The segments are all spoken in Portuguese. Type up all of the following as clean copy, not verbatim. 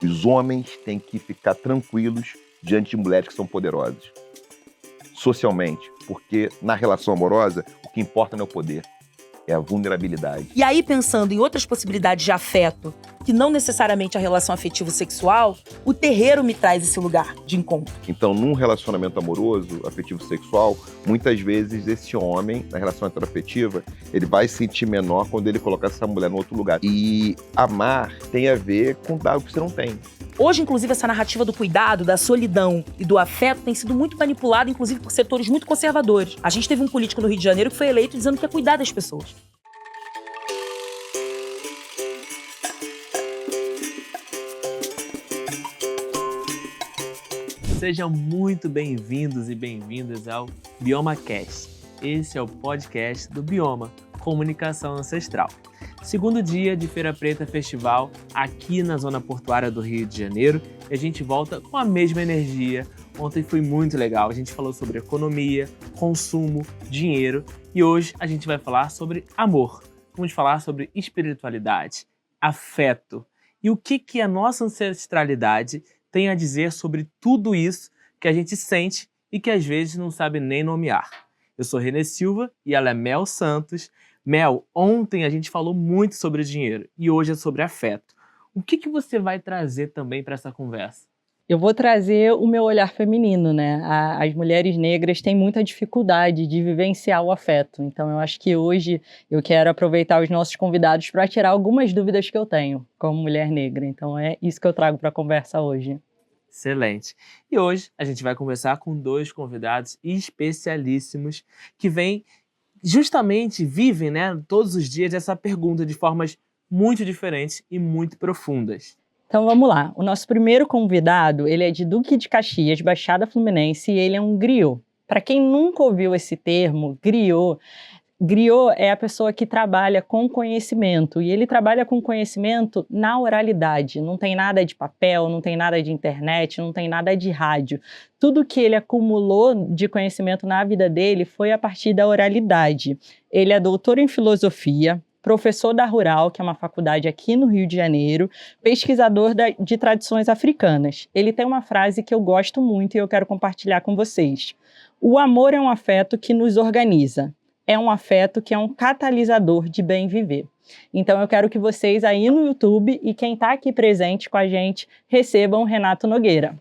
Os homens têm que ficar tranquilos diante de mulheres que são poderosas, socialmente, porque na relação amorosa o que importa não é o poder, é a vulnerabilidade. E aí, pensando em outras possibilidades de afeto, que não necessariamente a relação afetivo-sexual, o terreiro me traz esse lugar de encontro. Então, num relacionamento amoroso, afetivo-sexual, muitas vezes esse homem, na relação heteroafetiva, ele vai se sentir menor quando ele colocar essa mulher no outro lugar. E amar tem a ver com dar o que você não tem. Hoje, inclusive, essa narrativa do cuidado, da solidão e do afeto tem sido muito manipulada, inclusive por setores muito conservadores. A gente teve um político no Rio de Janeiro que foi eleito dizendo que ia cuidar das pessoas. Sejam muito bem-vindos e bem-vindas ao BiomaCast. Esse é o podcast do Bioma, Comunicação Ancestral. Segundo dia de Feira Preta Festival aqui na zona portuária do Rio de Janeiro, e a gente volta com a mesma energia. Ontem foi muito legal, a gente falou sobre economia, consumo, dinheiro e hoje a gente vai falar sobre amor. Vamos falar sobre espiritualidade, afeto e o que a nossa ancestralidade tem a dizer sobre tudo isso que a gente sente e que às vezes não sabe nem nomear. Eu sou Renê Silva e ela é Mel Santos. Mel, ontem a gente falou muito sobre dinheiro e hoje é sobre afeto. O que você vai trazer também para essa conversa? Eu vou trazer o meu olhar feminino, né? As mulheres negras têm muita dificuldade de vivenciar o afeto. Então, eu acho que hoje eu quero aproveitar os nossos convidados para tirar algumas dúvidas que eu tenho como mulher negra. Então, é isso que eu trago para a conversa hoje. Excelente. E hoje a gente vai conversar com dois convidados especialíssimos que vivem, né, todos os dias essa pergunta de formas muito diferentes e muito profundas. Então vamos lá, o nosso primeiro convidado, ele é de Duque de Caxias, Baixada Fluminense, e ele é um griot. Para quem nunca ouviu esse termo, griot é a pessoa que trabalha com conhecimento, e ele trabalha com conhecimento na oralidade, não tem nada de papel, não tem nada de internet, não tem nada de rádio. Tudo que ele acumulou de conhecimento na vida dele foi a partir da oralidade. Ele é doutor em filosofia, professor da Rural, que é uma faculdade aqui no Rio de Janeiro, pesquisador de tradições africanas. Ele tem uma frase que eu gosto muito e eu quero compartilhar com vocês. O amor é um afeto que nos organiza. É um afeto que é um catalisador de bem viver. Então eu quero que vocês aí no YouTube e quem está aqui presente com a gente recebam o Renato Nogueira.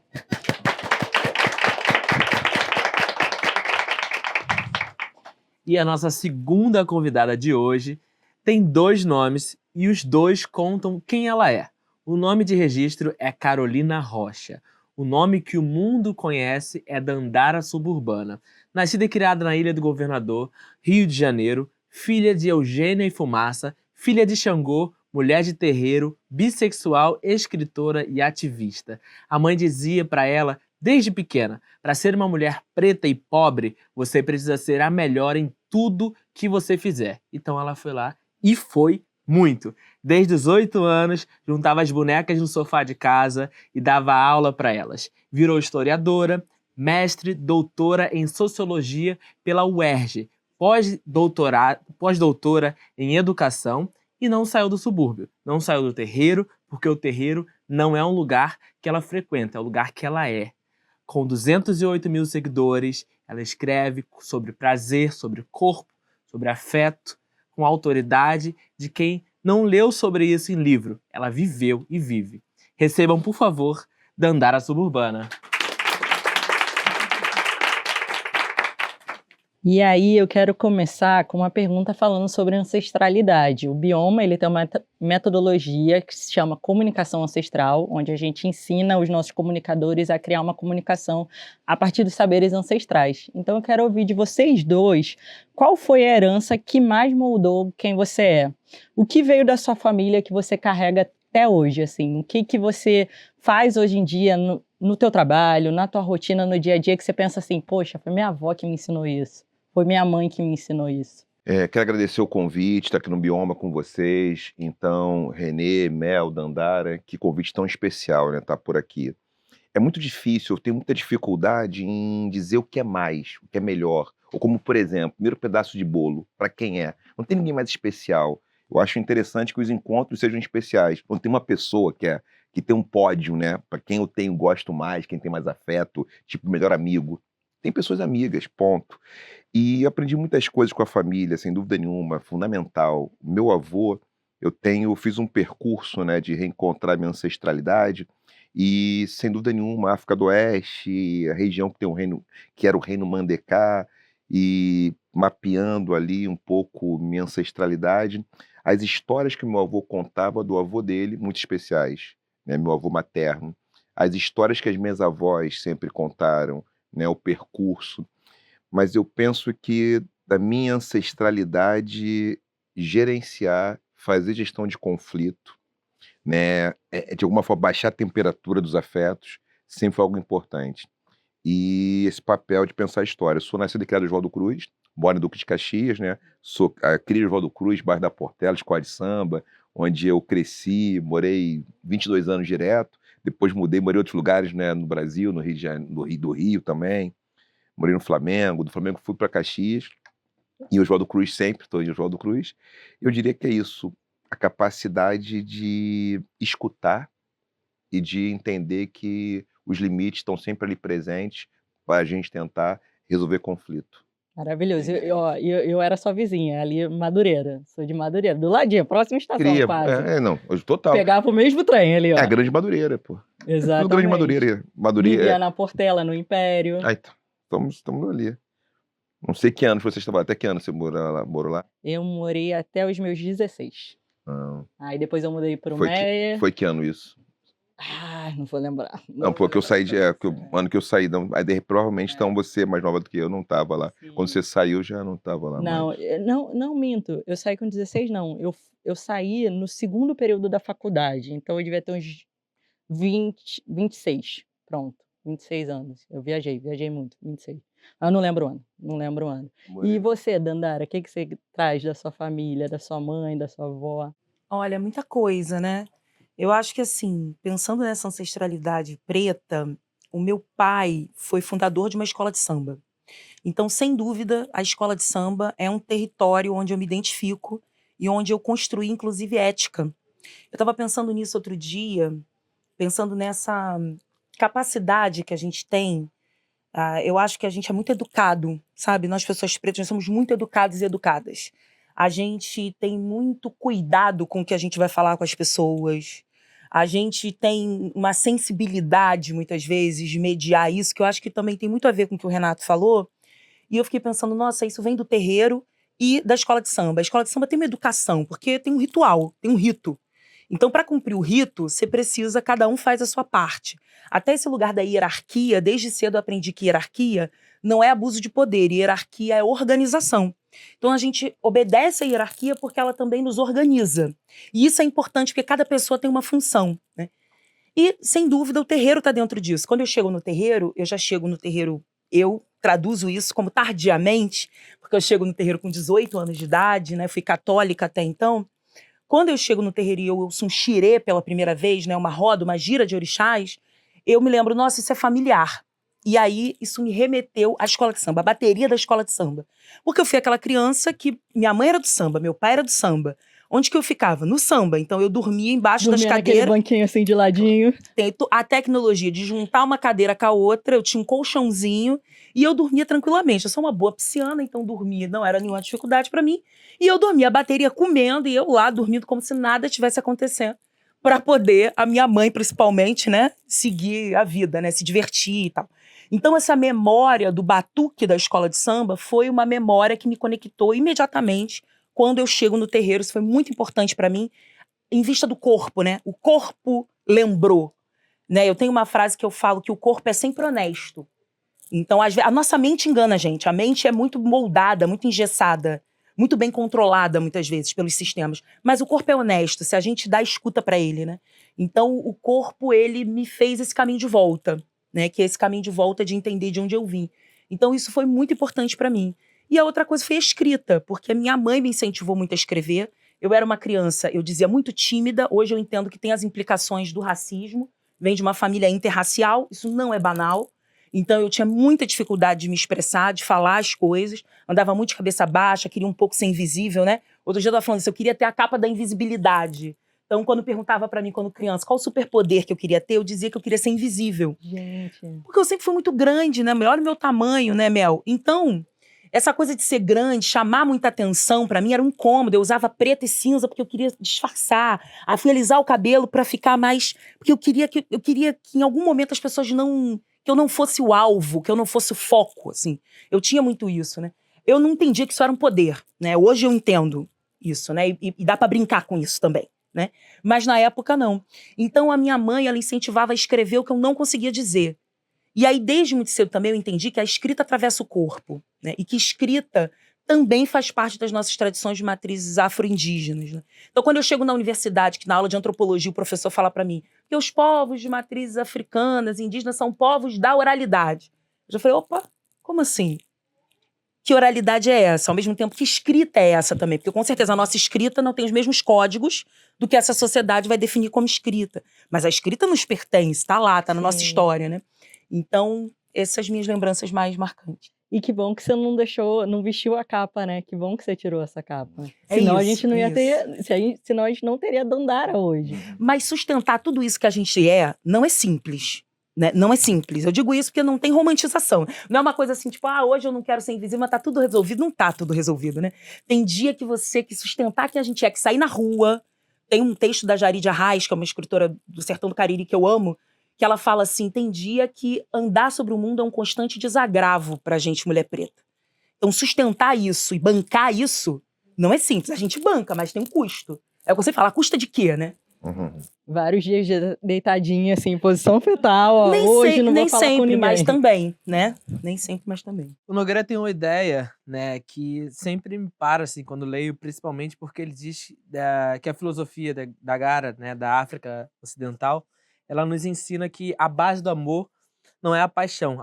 E a nossa segunda convidada de hoje tem dois nomes e os dois contam quem ela é. O nome de registro é Carolina Rocha. O nome que o mundo conhece é Dandara Suburbana. Nascida e criada na Ilha do Governador, Rio de Janeiro, filha de Eugênia e Fumaça, filha de Xangô, mulher de terreiro, bissexual, escritora e ativista. A mãe dizia para ela, desde pequena, para ser uma mulher preta e pobre, você precisa ser a melhor em tudo que você fizer. Então ela foi lá e foi muito. Desde os 8 anos, juntava as bonecas no sofá de casa e dava aula para elas. Virou historiadora, mestre, doutora em sociologia pela UERJ, pós-doutora em educação e não saiu do subúrbio. Não saiu do terreiro, porque o terreiro não é um lugar que ela frequenta, é o lugar que ela é. Com 208 mil seguidores, ela escreve sobre prazer, sobre corpo, sobre afeto, com autoridade de quem não leu sobre isso em livro. Ela viveu e vive. Recebam, por favor, Dandara Suburbana. E aí eu quero começar com uma pergunta falando sobre ancestralidade. O Bioma, ele tem uma metodologia que se chama comunicação ancestral, onde a gente ensina os nossos comunicadores a criar uma comunicação a partir dos saberes ancestrais. Então eu quero ouvir de vocês dois, qual foi a herança que mais moldou quem você é? O que veio da sua família que você carrega até hoje, assim? O que você faz hoje em dia no teu trabalho, na tua rotina, no dia a dia, que você pensa assim, poxa, foi minha avó que me ensinou isso. Foi minha mãe que me ensinou isso. Quero agradecer o convite, estar aqui no Bioma com vocês. Então, Renê, Mel, Dandara, que convite tão especial, né? Tá por aqui. É muito difícil, eu tenho muita dificuldade em dizer o que é mais, o que é melhor. Ou como, por exemplo, primeiro pedaço de bolo, para quem é? Não tem ninguém mais especial. Eu acho interessante que os encontros sejam especiais. Quando tem uma pessoa que é que tem um pódio, né? Para quem eu tenho, gosto mais, quem tem mais afeto, tipo melhor amigo. Tem pessoas amigas, ponto. E aprendi muitas coisas com a família, sem dúvida nenhuma, fundamental. Meu avô, fiz um percurso, né, de reencontrar minha ancestralidade e, sem dúvida nenhuma, a África do Oeste, a região que tem um reino, que era o reino Mandecá, e mapeando ali um pouco minha ancestralidade, as histórias que meu avô contava do avô dele, muito especiais, né, meu avô materno, as histórias que as minhas avós sempre contaram, né, o percurso, mas eu penso que da minha ancestralidade gerenciar, fazer gestão de conflito, né, de alguma forma baixar a temperatura dos afetos, sempre foi algo importante. E esse papel de pensar a história. Eu sou nascido e criado em Oswaldo Cruz, moro em Duque de Caxias, né? Sou cria de Oswaldo Cruz, bairro da Portela, escola de samba, onde eu cresci, morei 22 anos direto, depois mudei, morei em outros lugares, né, no Brasil, no Rio de Janeiro, do Rio também, morei no Flamengo, do Flamengo fui para Caxias, e Oswaldo Cruz sempre, estou em Oswaldo Cruz. Eu diria que é isso, a capacidade de escutar e de entender que os limites estão sempre ali presentes para a gente tentar resolver conflito. Maravilhoso. Eu era sua vizinha, ali Madureira. Sou de Madureira, do ladinho, próxima estação, quase. Não, hoje total. Pegava o mesmo trem ali, ó. É a Grande Madureira, pô. É tudo Exatamente. Grande Madureira. Vivia na Portela, no Império. Aí, estamos ali. Não sei que ano você estava, até que ano você morou lá? Eu morei até os meus 16. Não. Aí depois eu mudei pro Meia. Foi que ano isso? Ah, não vou lembrar. Não, porque eu saí, o ano que eu saí, não, aí provavelmente então você, mais nova do que eu, não estava lá. Sim. Quando você saiu, já não estava lá Não, mais. não minto. Eu saí com 16, não. Eu saí no segundo período da faculdade. Então eu devia ter uns 26. Pronto, 26 anos. Eu viajei muito, 26. Eu não lembro o ano. E você, Dandara, o que você traz da sua família, da sua mãe, da sua avó? Olha, muita coisa, né? Eu acho que, assim, pensando nessa ancestralidade preta, o meu pai foi fundador de uma escola de samba. Então, sem dúvida, a escola de samba é um território onde eu me identifico e onde eu construí, inclusive, ética. Eu estava pensando nisso outro dia, pensando nessa capacidade que a gente tem. Eu acho que a gente é muito educado, sabe? Nós, pessoas pretas, nós somos muito educados e educadas. A gente tem muito cuidado com o que a gente vai falar com as pessoas. A gente tem uma sensibilidade, muitas vezes, de mediar isso, que eu acho que também tem muito a ver com o que o Renato falou. E eu fiquei pensando, nossa, isso vem do terreiro e da escola de samba. A escola de samba tem uma educação, porque tem um ritual, tem um rito. Então, para cumprir o rito, você precisa, cada um faz a sua parte. Até esse lugar da hierarquia, desde cedo eu aprendi que hierarquia não é abuso de poder, hierarquia é organização. Então, a gente obedece à hierarquia porque ela também nos organiza. E isso é importante porque cada pessoa tem uma função, né? E, sem dúvida, o terreiro está dentro disso. Quando eu chego no terreiro, eu já chego no terreiro, eu traduzo isso como tardiamente, porque eu chego no terreiro com 18 anos de idade, né? Fui católica até então. Quando eu chego no terreiro e eu ouço um xirê pela primeira vez, né, uma roda, uma gira de orixás, eu me lembro, nossa, isso é familiar. E aí, isso me remeteu à escola de samba, à bateria da escola de samba. Porque eu fui aquela criança que minha mãe era do samba, meu pai era do samba. Onde que eu ficava? No samba. Então, eu dormia embaixo das cadeiras. Naquele banquinho assim de ladinho. Tem a tecnologia de juntar uma cadeira com a outra, eu tinha um colchãozinho e eu dormia tranquilamente. Eu sou uma boa pisciana, então dormir não era nenhuma dificuldade para mim. E eu dormia, a bateria comendo e eu lá dormindo como se nada tivesse acontecendo, para poder, a minha mãe principalmente, né, seguir a vida, né, se divertir e tal. Então essa memória do batuque da escola de samba foi uma memória que me conectou imediatamente quando eu chego no terreiro. Isso foi muito importante para mim, em vista do corpo, né? O corpo lembrou, né? Eu tenho uma frase que eu falo que o corpo é sempre honesto. Então, às vezes, a nossa mente engana a gente. A mente é muito moldada, muito engessada, muito bem controlada, muitas vezes, pelos sistemas. Mas o corpo é honesto, se a gente dá escuta para ele, né? Então, o corpo, ele me fez esse caminho de volta, né? Que é esse caminho de volta de entender de onde eu vim. Então, isso foi muito importante para mim. E a outra coisa foi a escrita, porque a minha mãe me incentivou muito a escrever. Eu era uma criança, eu dizia, muito tímida. Hoje eu entendo que tem as implicações do racismo. Vem de uma família interracial, isso não é banal. Então eu tinha muita dificuldade de me expressar, de falar as coisas. Andava muito de cabeça baixa, queria um pouco ser invisível, né? Outro dia eu estava falando isso, eu queria ter a capa da invisibilidade. Então, quando perguntava pra mim, quando criança, qual o superpoder que eu queria ter, eu dizia que eu queria ser invisível. Gente. Porque eu sempre fui muito grande, né? Olha o meu tamanho, né, Mel? Então, essa coisa de ser grande, chamar muita atenção, pra mim era um incômodo. Eu usava preto e cinza porque eu queria disfarçar. Aí fui alisar o cabelo pra ficar mais... Porque eu queria que em algum momento as pessoas não... Que eu não fosse o alvo, que eu não fosse o foco, assim. Eu tinha muito isso, né? Eu não entendia que isso era um poder, né? Hoje eu entendo isso, né? E dá pra brincar com isso também, né? Mas na época não. Então a minha mãe, ela incentivava a escrever o que eu não conseguia dizer. E aí desde muito cedo também eu entendi que a escrita atravessa o corpo, né? E que escrita também faz parte das nossas tradições de matrizes afro-indígenas, né? Então quando eu chego na universidade, que na aula de antropologia o professor fala para mim que os povos de matrizes africanas, indígenas, são povos da oralidade. Eu já falei, opa, como assim? Que oralidade é essa? Ao mesmo tempo, que escrita é essa também? Porque, com certeza, a nossa escrita não tem os mesmos códigos do que essa sociedade vai definir como escrita. Mas a escrita nos pertence, tá lá, tá na nossa Sim. história, né? Então, essas minhas lembranças mais marcantes. E que bom que você não vestiu a capa, né? Que bom que você tirou essa capa. É Senão a isso, gente não é ia isso. ter. Senão a gente não teria Dandara hoje. Mas sustentar tudo isso que a gente é não é simples. Né? Não é simples. Eu digo isso porque não tem romantização. Não é uma coisa assim, tipo, hoje eu não quero ser invisível, mas tá tudo resolvido. Não tá tudo resolvido, né? Tem dia que que sustentar que a gente é, que sair na rua. Tem um texto da Jaridia Arraes, que é uma escritora do Sertão do Cariri que eu amo, que ela fala assim, tem dia que andar sobre o mundo é um constante desagravo pra gente, mulher preta. Então sustentar isso e bancar isso não é simples. A gente banca, mas tem um custo. É o que você fala, custa de quê, né? Vários dias deitadinha, assim, em posição fetal. Ó, hoje não vou falar com sempre, ninguém. mas também, né? Nem sempre, mas também. O Nogueira tem uma ideia, né, que sempre me para, assim, quando leio, principalmente porque ele diz que a filosofia da Gara, né, da África Ocidental, ela nos ensina que a base do amor não é a paixão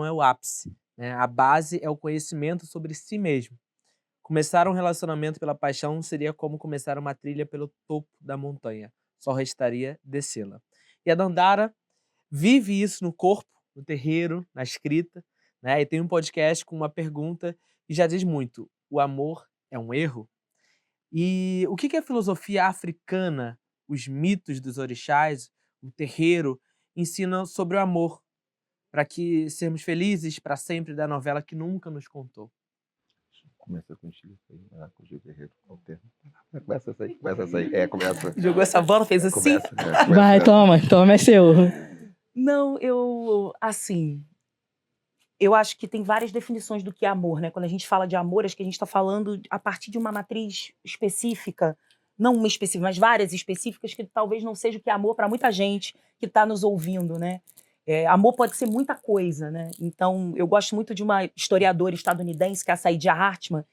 é o ápice, né? A base é o conhecimento sobre si mesmo. Começar um relacionamento pela paixão seria como começar uma trilha pelo topo da montanha. Só restaria descê-la. E a Dandara vive isso no corpo, no terreiro, na escrita, né? E tem um podcast com uma pergunta que já diz muito. O amor é um erro? E o que a filosofia africana, os mitos dos orixás, o terreiro, ensinam sobre o amor? Para que sermos felizes para sempre da novela que nunca nos contou. Começa contigo aí, com o Gil Guerreiro. Começa essa aí. Começa. Jogou essa bola, fez assim? Começa. Vai, toma, é seu. Não, assim, eu acho que tem várias definições do que é amor, né? Quando a gente fala de amor, acho que a gente está falando a partir de uma matriz específica, não uma específica, mas várias específicas, que talvez não seja o que é amor para muita gente que está nos ouvindo, né? Amor pode ser muita coisa, né? Então, eu gosto muito de uma historiadora estadunidense, que é a Saidia Hartman,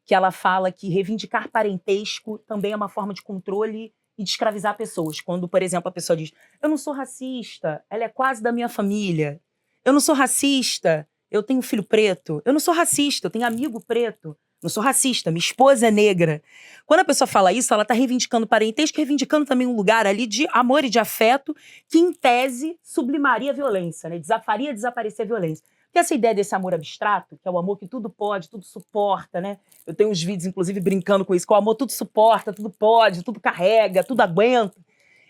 que ela fala que reivindicar parentesco também é uma forma de controle e de escravizar pessoas. Quando, por exemplo, a pessoa diz, eu não sou racista, ela é quase da minha família. Eu não sou racista, eu tenho filho preto. Eu não sou racista, eu tenho amigo preto. Não sou racista, minha esposa é negra. Quando a pessoa fala isso, ela está reivindicando parentesco, reivindicando também um lugar ali de amor e de afeto que, em tese, sublimaria a violência, né? Faria desaparecer a violência. Porque essa ideia desse amor abstrato, que é o amor que tudo pode, tudo suporta, né? Eu tenho uns vídeos, inclusive, brincando com isso, que o amor tudo suporta, tudo pode, tudo carrega, tudo aguenta.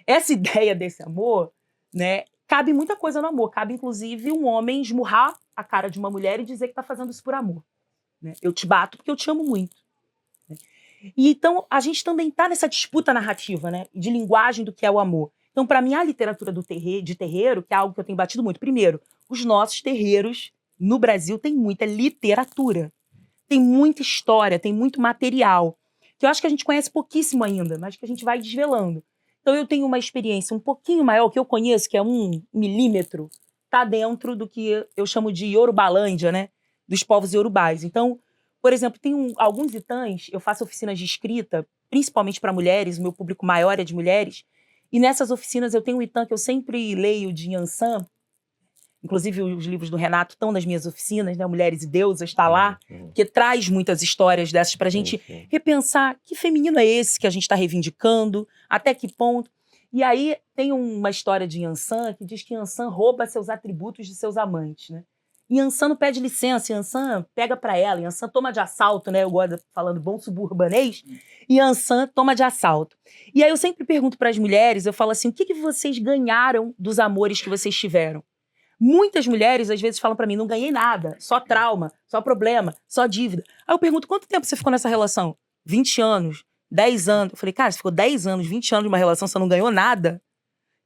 Essa ideia desse amor, né? Cabe muita coisa no amor. Cabe, inclusive, um homem esmurrar a cara de uma mulher e dizer que está fazendo isso por amor. Né? Eu te bato porque eu te amo muito. Né? E então, a gente também está nessa disputa narrativa, né? De linguagem do que é o amor. Então, para mim, a literatura de terreiro, que é algo que eu tenho batido muito. Primeiro, os nossos terreiros no Brasil têm muita literatura. Tem muita história, tem muito material. Que eu acho que a gente conhece pouquíssimo ainda, mas que a gente vai desvelando. Então, eu tenho uma experiência um pouquinho maior, que eu conheço, que é 1 milímetro, tá dentro do que eu chamo de Yorubalândia, né? Dos povos iorubais. Então, por exemplo, tem alguns itãs, eu faço oficinas de escrita, principalmente para mulheres, o meu público maior é de mulheres, e nessas oficinas eu tenho um itã que eu sempre leio de Yansan, inclusive os livros do Renato estão nas minhas oficinas, né? Mulheres e Deusas, está lá, que traz muitas histórias dessas para a gente repensar que feminino é esse que a gente está reivindicando, até que ponto. E aí tem uma história de Yansan que diz que Yansan rouba seus atributos de seus amantes, né? Yansan não pede licença, Yansan pega pra ela, Yansan toma de assalto, né? Eu gosto falando bom suburbanês, Yansan toma de assalto. E aí eu sempre pergunto pras mulheres, eu falo assim, o que que vocês ganharam dos amores que vocês tiveram? Muitas mulheres, às vezes, falam pra mim, não ganhei nada, só trauma, só problema, só dívida. Aí eu pergunto, quanto tempo você ficou nessa relação? 20 anos, 10 anos. Eu falei, cara, você ficou 10 anos, 20 anos de uma relação, você não ganhou nada?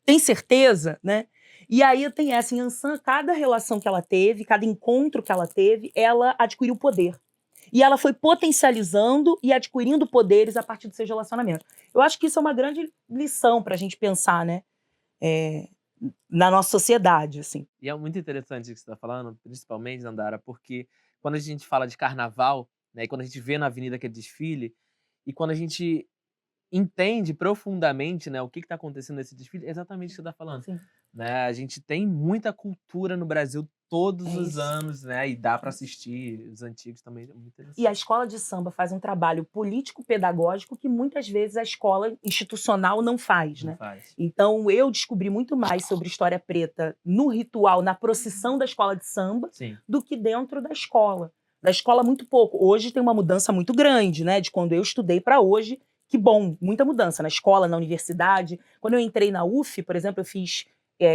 Tem certeza, né? E aí tem essa, em Yansan, cada relação que ela teve, cada encontro que ela teve, ela adquiriu poder. E ela foi potencializando e adquirindo poderes a partir dos seus relacionamentos. Eu acho que isso é uma grande lição pra gente pensar, né? Na nossa sociedade, assim. E é muito interessante o que você está falando, principalmente, Nandara, porque quando a gente fala de carnaval, né, e quando a gente vê na avenida aquele desfile, e quando a gente entende profundamente, né, o que está acontecendo nesse desfile, é exatamente o que você está falando. Sim. Né? A gente tem muita cultura no Brasil todos É os isso. anos, né? E dá para assistir os antigos também, é muito interessante. E a escola de samba faz um trabalho político-pedagógico que muitas vezes a escola institucional não faz, Não né? faz. Então eu descobri muito mais sobre história preta no ritual, na procissão da escola de samba, Sim. do que dentro da escola. Da escola, muito pouco. Hoje tem uma mudança muito grande, né? De quando eu estudei para hoje. Que bom, muita mudança na escola, na universidade. Quando eu entrei na UF, por exemplo, eu fiz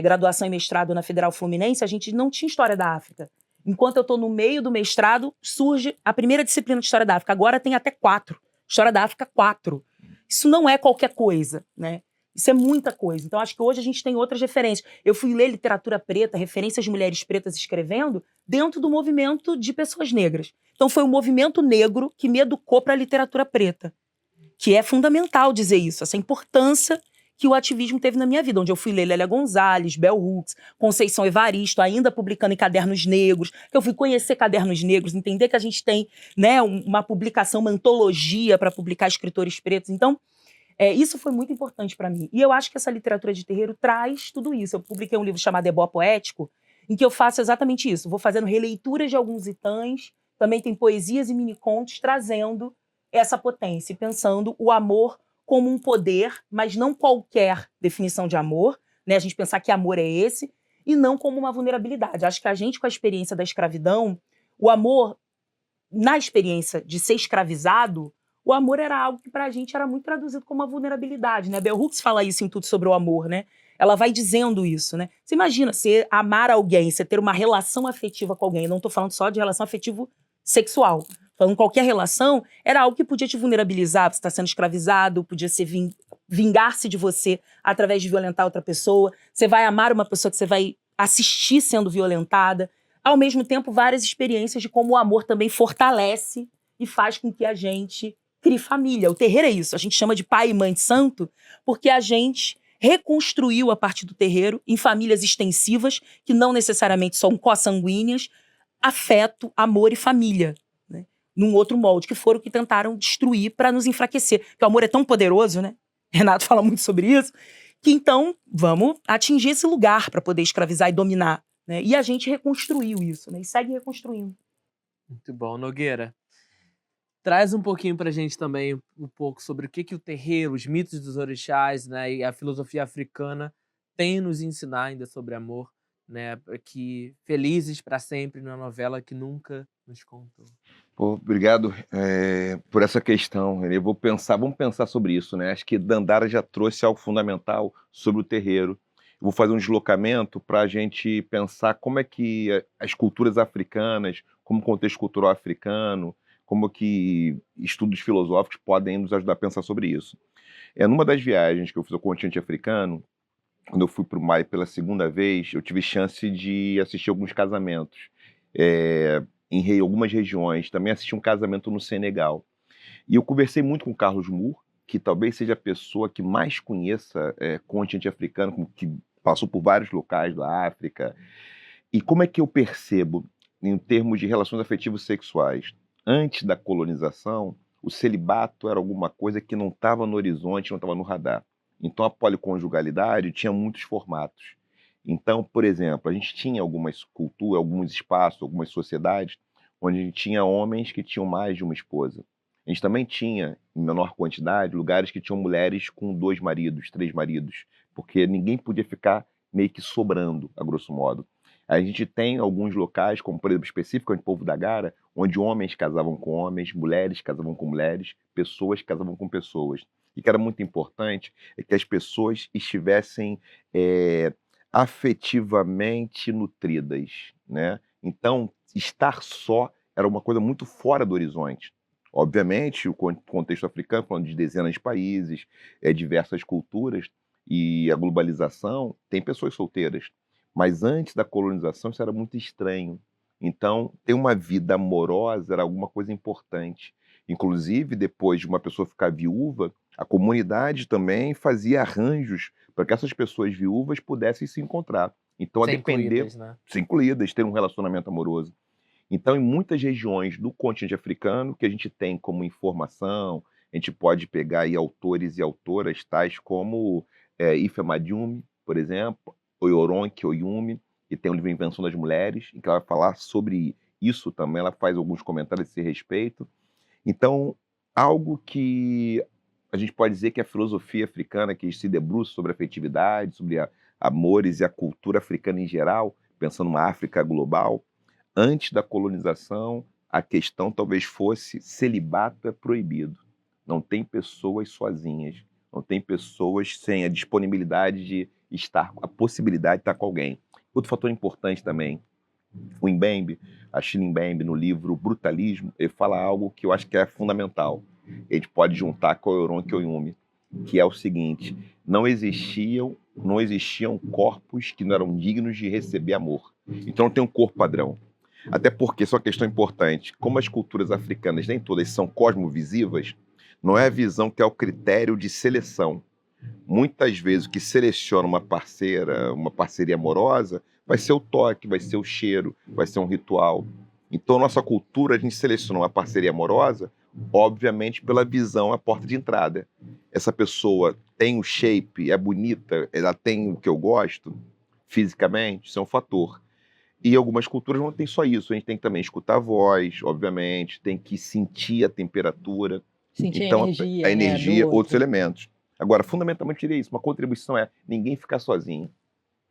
graduação e mestrado na Federal Fluminense, a gente não tinha história da África. Enquanto eu estou no meio do mestrado, surge a primeira disciplina de História da África. Agora tem até 4. História da África, 4. Isso não é qualquer coisa, né? Isso é muita coisa. Então, acho que hoje a gente tem outras referências. Eu fui ler literatura preta, referências de mulheres pretas escrevendo, dentro do movimento de pessoas negras. Então, foi o movimento negro que me educou para a literatura preta. Que é fundamental dizer isso, essa importância que o ativismo teve na minha vida, onde eu fui ler Lélia Gonzalez, Bell Hooks, Conceição Evaristo, ainda publicando em Cadernos Negros, que eu fui conhecer Cadernos Negros, entender que a gente tem, né, uma publicação, uma antologia para publicar escritores pretos. Então, isso foi muito importante para mim. E eu acho que essa literatura de terreiro traz tudo isso. Eu publiquei um livro chamado Ebó Poético, em que eu faço exatamente isso. Vou fazendo releituras de alguns itãs, também tem poesias e minicontos, trazendo essa potência, pensando o amor como um poder, mas não qualquer definição de amor, né? A gente pensar que amor é esse, e não como uma vulnerabilidade. Acho que a gente, com a experiência da escravidão, o amor, na experiência de ser escravizado, o amor era algo que pra gente era muito traduzido como uma vulnerabilidade, né? Bell Hooks fala isso em Tudo Sobre o Amor, né? Ela vai dizendo isso, né? Você imagina, você amar alguém, você ter uma relação afetiva com alguém, não tô falando só de relação afetivo sexual, falando qualquer relação, era algo que podia te vulnerabilizar, você está sendo escravizado, podia ser vingar-se de você através de violentar outra pessoa, você vai amar uma pessoa que você vai assistir sendo violentada, ao mesmo tempo várias experiências de como o amor também fortalece e faz com que a gente crie família. O terreiro é isso, a gente chama de pai e mãe de santo, porque a gente reconstruiu a partir do terreiro em famílias extensivas, que não necessariamente são consanguíneas, afeto, amor e família, né? Num outro molde, que foram que tentaram destruir para nos enfraquecer. Porque o amor é tão poderoso, né? Renato fala muito sobre isso, que então vamos atingir esse lugar para poder escravizar e dominar, né? E a gente reconstruiu isso, né? E segue reconstruindo. Muito bom. Nogueira, traz um pouquinho pra gente também um pouco sobre o que o terreiro, os mitos dos orixás, né, e a filosofia africana tem a nos ensinar ainda sobre amor, né, que Felizes para Sempre, na novela que nunca nos contou. Pô, obrigado por essa questão, Renê. Vamos pensar sobre isso, né? Acho que Dandara já trouxe algo fundamental sobre o terreiro. Eu vou fazer um deslocamento para a gente pensar como é que as culturas africanas, como o contexto cultural africano, como que estudos filosóficos podem nos ajudar a pensar sobre isso. Numa das viagens que eu fiz ao continente africano, quando eu fui para o Mali pela segunda vez, eu tive chance de assistir alguns casamentos em algumas regiões. Também assisti um casamento no Senegal. E eu conversei muito com o Carlos Moore, que talvez seja a pessoa que mais conheça continente africano, que passou por vários locais da África. E como é que eu percebo, em termos de relações afetivas sexuais, antes da colonização, o celibato era alguma coisa que não estava no horizonte, não estava no radar. Então a policonjugalidade tinha muitos formatos. Então, por exemplo, a gente tinha algumas culturas, alguns espaços, algumas sociedades, onde a gente tinha homens que tinham mais de uma esposa. A gente também tinha, em menor quantidade, lugares que tinham mulheres com 2 maridos, 3 maridos, porque ninguém podia ficar meio que sobrando, a grosso modo. A gente tem alguns locais, como por exemplo específico, o povo da Gara, onde homens casavam com homens, mulheres casavam com mulheres, pessoas casavam com pessoas. E o que era muito importante é que as pessoas estivessem afetivamente nutridas, né? Então, estar só era uma coisa muito fora do horizonte. Obviamente, o contexto africano, falando de dezenas de países, diversas culturas, e a globalização, tem pessoas solteiras. Mas antes da colonização, isso era muito estranho. Então, ter uma vida amorosa era alguma coisa importante. Inclusive, depois de uma pessoa ficar viúva, a comunidade também fazia arranjos para que essas pessoas viúvas pudessem se encontrar. Então, a Ser depender, incluídas, né? ser incluídas, ter um relacionamento amoroso. Então, em muitas regiões do continente africano, que a gente tem como informação, a gente pode pegar aí autores e autoras tais como Ife Madiume, por exemplo, Oyoronke Oyumi, que tem o livro Invenção das Mulheres, em que ela vai falar sobre isso também, ela faz alguns comentários a esse respeito. Então, algo que a gente pode dizer que a filosofia africana, que se debruça sobre a afetividade, sobre amores e a cultura africana em geral, pensando numa África global, antes da colonização, a questão talvez fosse celibato é proibido. Não tem pessoas sozinhas, não tem pessoas sem a disponibilidade de estar, a possibilidade de estar com alguém. Outro fator importante também, o Mbembe, Achille Mbembe, no livro Brutalismo, ele fala algo que eu acho que é fundamental. A gente pode juntar com o Oyoronke Oyumi, que é o seguinte: não existiam corpos que não eram dignos de receber amor. Então não tem um corpo padrão. Até porque, isso é uma questão importante, como as culturas africanas nem todas são cosmovisivas, não é a visão que é o critério de seleção. Muitas vezes o que seleciona uma parceria amorosa, vai ser o toque, vai ser o cheiro, vai ser um ritual. Então, nossa cultura, a gente seleciona uma parceria amorosa, obviamente pela visão, a porta de entrada. Essa pessoa tem o shape, é bonita, ela tem o que eu gosto, fisicamente, isso é um fator. E algumas culturas não tem só isso, a gente tem que também escutar a voz, obviamente, tem que sentir a temperatura. Sentir Então, a a energia, energia, do outros outro. elementos. Agora, fundamentalmente, diria isso, uma contribuição é ninguém ficar sozinho.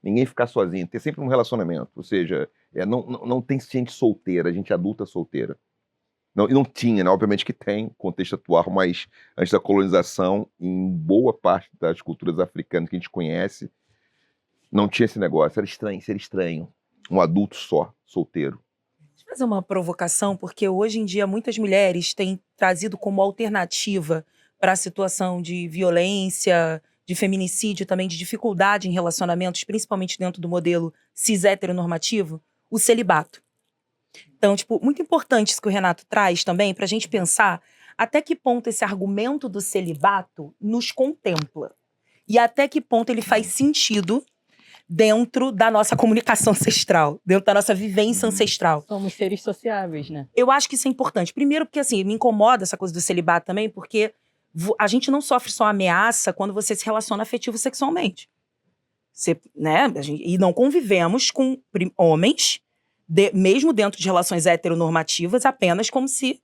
Ninguém ficar sozinho, ter sempre um relacionamento. Ou seja, não tem gente solteira, gente adulta solteira. Não, e não tinha, né? Obviamente que tem, contexto atual, mas antes da colonização, em boa parte das culturas africanas que a gente conhece, não tinha esse negócio, era estranho, ser estranho. Um adulto só, solteiro. Deixa eu fazer uma provocação, porque hoje em dia muitas mulheres têm trazido como alternativa para a situação de violência, de feminicídio, também de dificuldade em relacionamentos, principalmente dentro do modelo cis heteronormativo, o celibato. Então, tipo, muito importante isso que o Renato traz também, para a gente pensar até que ponto esse argumento do celibato nos contempla. E até que ponto ele faz sentido dentro da nossa comunicação ancestral, dentro da nossa vivência ancestral. Somos seres sociáveis, né? Eu acho que isso é importante. Primeiro porque, assim, me incomoda essa coisa do celibato também, porque a gente não sofre só ameaça quando você se relaciona afetivo sexualmente. Né? E não convivemos com homens, mesmo dentro de relações heteronormativas, apenas como se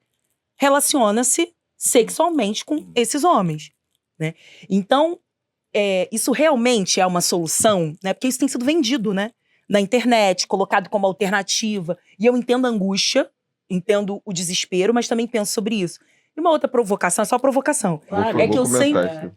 relaciona-se sexualmente com esses homens, né? Então, isso realmente é uma solução, né? Porque isso tem sido vendido, né? Na internet, colocado como alternativa. E eu entendo a angústia, entendo o desespero, mas também penso sobre isso. E uma outra provocação, é só provocação. Claro. É que eu comentar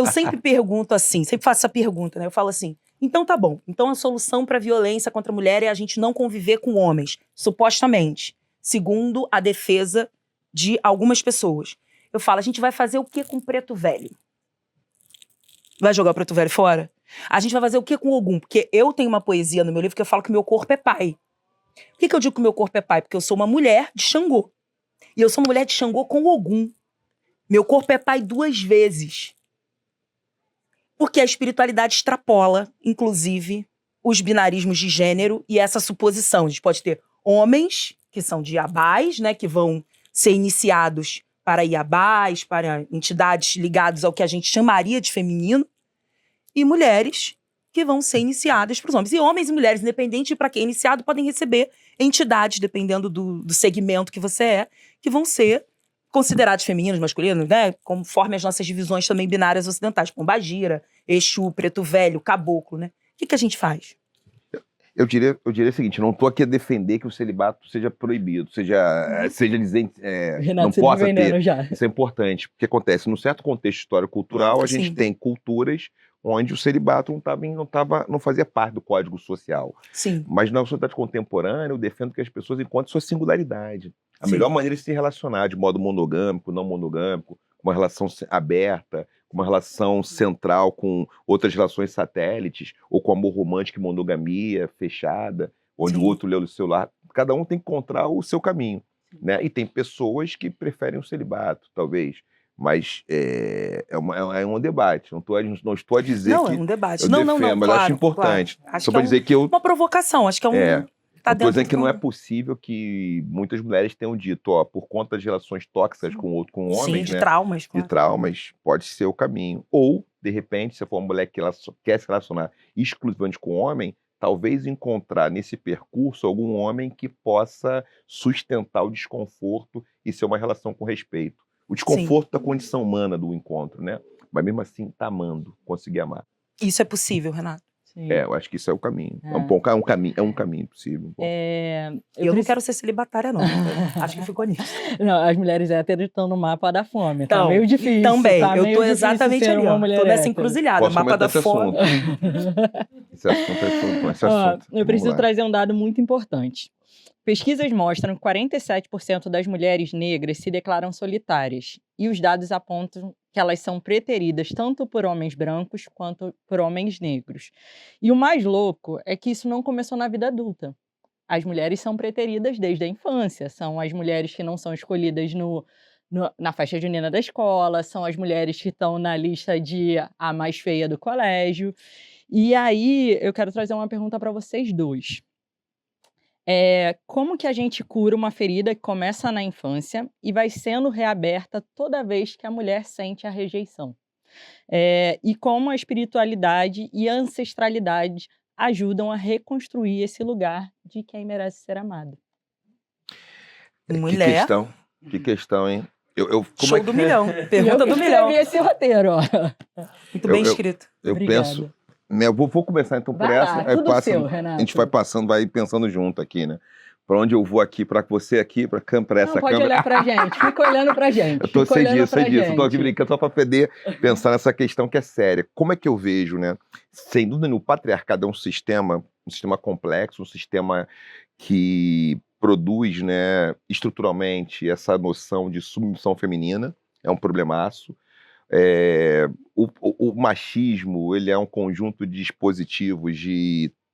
isso. sempre pergunto assim, sempre faço essa pergunta, né? Eu falo assim, então tá bom. Então a solução para a violência contra a mulher é a gente não conviver com homens, supostamente, segundo a defesa de algumas pessoas. Eu falo, a gente vai fazer o que com o preto velho? Vai jogar o preto velho fora? A gente vai fazer o que com o Ogum? Porque eu tenho uma poesia no meu livro que eu falo que meu corpo é pai. Por que eu digo que meu corpo é pai? Porque eu sou uma mulher de Xangô. E eu sou uma mulher de Xangô com Ogum. Meu corpo é pai 2 vezes. Porque a espiritualidade extrapola, inclusive, os binarismos de gênero e essa suposição. A gente pode ter homens, que são de Iabás, né, que vão ser iniciados para Iabás, para entidades ligadas ao que a gente chamaria de feminino, e mulheres que vão ser iniciadas para os homens. E homens e mulheres, independente de para quem é iniciado, podem receber entidades, dependendo do segmento que você é, que vão ser considerados femininos, masculinos, né? Conforme as nossas divisões também binárias ocidentais, Pombagira, Exu, Preto Velho, Caboclo, né? O que a gente faz? Eu diria o seguinte, eu não estou aqui a defender que o celibato seja proibido, seja dizer, Renato, não você tá possa vendendo ter. já. Isso é importante, porque acontece, num certo contexto histórico-cultural, a gente Sim. tem culturas onde o celibato não fazia parte do código social. Sim, Mas na sociedade contemporânea, eu defendo que as pessoas encontrem sua singularidade. A sim. melhor maneira de se relacionar de modo monogâmico, não monogâmico, com uma relação aberta, com uma relação central com outras relações satélites, ou com amor romântico e monogamia fechada, onde o Sim. outro lê o celular. Cada um tem que encontrar o seu caminho, né? E tem pessoas que preferem o celibato, talvez. Mas é um debate. Não estou a dizer Não, é que um debate. eu Não, defendo, mas eu acho claro, importante. claro. Acho Só que é para dizer que eu uma provocação, acho que é um... é, Tá eu tô dentro dizendo que não é do... possível que muitas mulheres tenham dito, ó, por conta de relações tóxicas com Sim, homens, de né? traumas, De claro. traumas, pode ser o caminho. Ou, de repente, se for uma mulher que ela só quer se relacionar exclusivamente com homem, talvez encontrar nesse percurso algum homem que possa sustentar o desconforto e ser uma relação com respeito. O Sim, desconforto da condição humana do encontro, né? Mas mesmo assim, tá amando, conseguir amar. isso é possível, Renato. Sim. Eu acho que isso é o caminho. É É. um caminho possível. um pouco. É, E eu não quero ser celibatária, não. Acho que ficou nisso. Não, as mulheres héteros estão no mapa da fome. Tá Então, meio difícil. também, tá eu meio tô difícil exatamente ser ali, uma ó. mulher Tô nessa hétero. encruzilhada, Posso mapa comentar da esse fome. Esse assunto, esse Ó, assunto. eu Vamos preciso lá. trazer um dado muito importante. Pesquisas mostram que 47% das mulheres negras se declaram solitárias. E os dados apontam que elas são preteridas tanto por homens brancos quanto por homens negros. E o mais louco é que isso não começou na vida adulta. As mulheres são preteridas desde a infância. São as mulheres que não são escolhidas na festa junina da escola, são as mulheres que estão na lista de a mais feia do colégio. E aí, eu quero trazer uma pergunta para vocês dois. Como que a gente cura uma ferida que começa na infância e vai sendo reaberta toda vez que a mulher sente a rejeição? E como a espiritualidade e a ancestralidade ajudam a reconstruir esse lugar de quem merece ser amado? Mulher, Que questão, hein? show do milhão. E Pergunta eu que do milhão. escrevi esse roteiro, ó. Muito bem eu- escrito. Eu Obrigada. penso. Né, eu vou começar então por Vai essa. lá, aí tudo passa- seu, a Renato. gente vai passando, vai pensando junto aqui, né? Para onde eu vou aqui, para você aqui, para essa Não, pode câmera. olhar pra gente, fica olhando pra gente. Eu tô fica sei olhando disso, pra sei disso. Eu tô aqui gente. brincando só para poder pensar nessa questão que é séria. Como é que eu vejo, né? Sem dúvida, o patriarcado é um sistema complexo, um sistema que produz, né, estruturalmente essa noção de submissão feminina. É um problemaço. O machismo, ele é um conjunto de dispositivos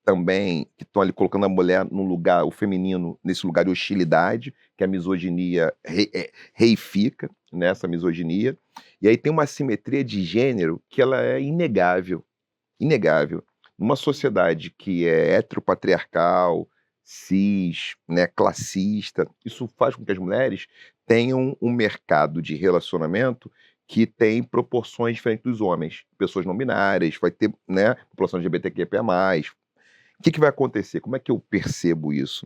também que estão ali colocando a mulher no lugar, o feminino, nesse lugar de hostilidade, que a misoginia reifica nessa misoginia. E aí tem uma assimetria de gênero que ela é inegável. Inegável. Numa sociedade que é heteropatriarcal, cis, né, classista, isso faz com que as mulheres tenham um mercado de relacionamento que tem proporções diferentes dos homens. Pessoas não binárias, vai ter, né, população LGBTQIA+. O que vai acontecer? Como é que eu percebo isso?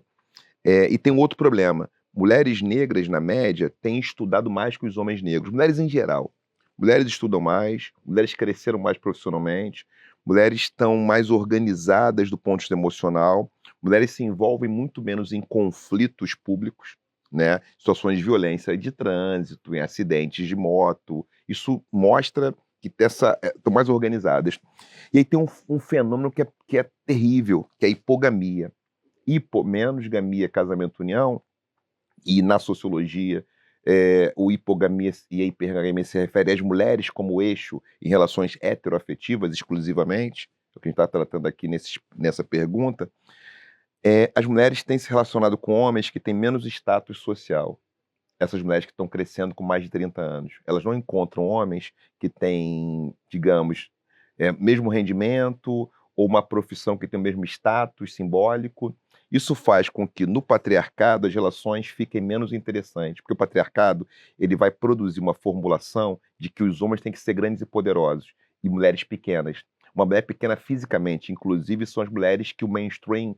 E tem um outro problema. Mulheres negras, na média, têm estudado mais que os homens negros. Mulheres em geral. Mulheres estudam mais, mulheres cresceram mais profissionalmente, mulheres estão mais organizadas do ponto de vista emocional, mulheres se envolvem muito menos em conflitos públicos, né? Situações de violência de trânsito, em acidentes de moto. Isso mostra que estão mais organizadas. E aí tem um fenômeno que é terrível, que é a hipogamia. Menos gamia, casamento, união, e na sociologia o hipogamia e a hipergamia se refere às mulheres como eixo em relações heteroafetivas exclusivamente, é o que a gente está tratando aqui nessa pergunta. As mulheres têm se relacionado com homens que têm menos status social. Essas mulheres que estão crescendo com mais de 30 anos. Elas não encontram homens que têm, digamos, mesmo rendimento ou uma profissão que tem o mesmo status simbólico. Isso faz com que, no patriarcado, as relações fiquem menos interessantes, porque o patriarcado ele vai produzir uma formulação de que os homens têm que ser grandes e poderosos, e mulheres pequenas. Uma mulher pequena fisicamente, inclusive, são as mulheres que o mainstream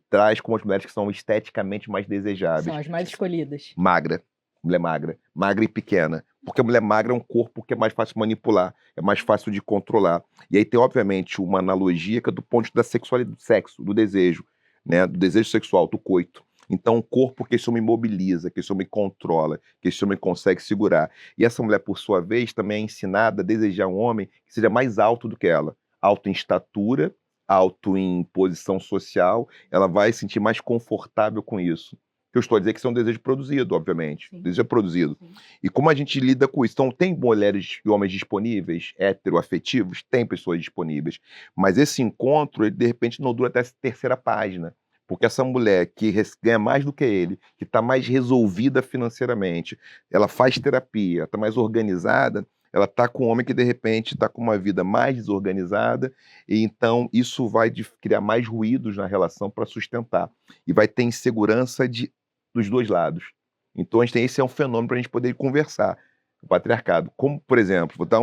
traz como as mulheres que são esteticamente mais desejáveis. São as mais escolhidas. Magra, mulher magra. Magra e pequena. Porque a mulher magra é um corpo que é mais fácil de manipular, é mais fácil de controlar. E aí tem, obviamente, uma analogia que é do ponto da sexualidade, do sexo, do desejo, né? Do desejo sexual, do coito. Então, um corpo que esse homem mobiliza, que esse homem controla, que esse homem consegue segurar. E essa mulher, por sua vez, também é ensinada a desejar um homem que seja mais alto do que ela. Alto em estatura, alto em posição social, ela vai se sentir mais confortável com isso. Que eu estou a dizer que isso é um desejo produzido, obviamente. Sim. Desejo é produzido. Sim. E como a gente lida com isso? Então, tem mulheres e homens disponíveis, heteroafetivos? Tem pessoas disponíveis. Mas esse encontro, ele, de repente, não dura até a terceira página. Porque essa mulher que ganha mais do que ele, que está mais resolvida financeiramente, ela faz terapia, está mais organizada, ela está com um homem que, de repente, está com uma vida mais desorganizada, e então isso vai criar mais ruídos na relação para sustentar. E vai ter insegurança dos dois lados. Então, esse é um fenômeno para a gente poder conversar. O patriarcado. Como, por exemplo, vou dar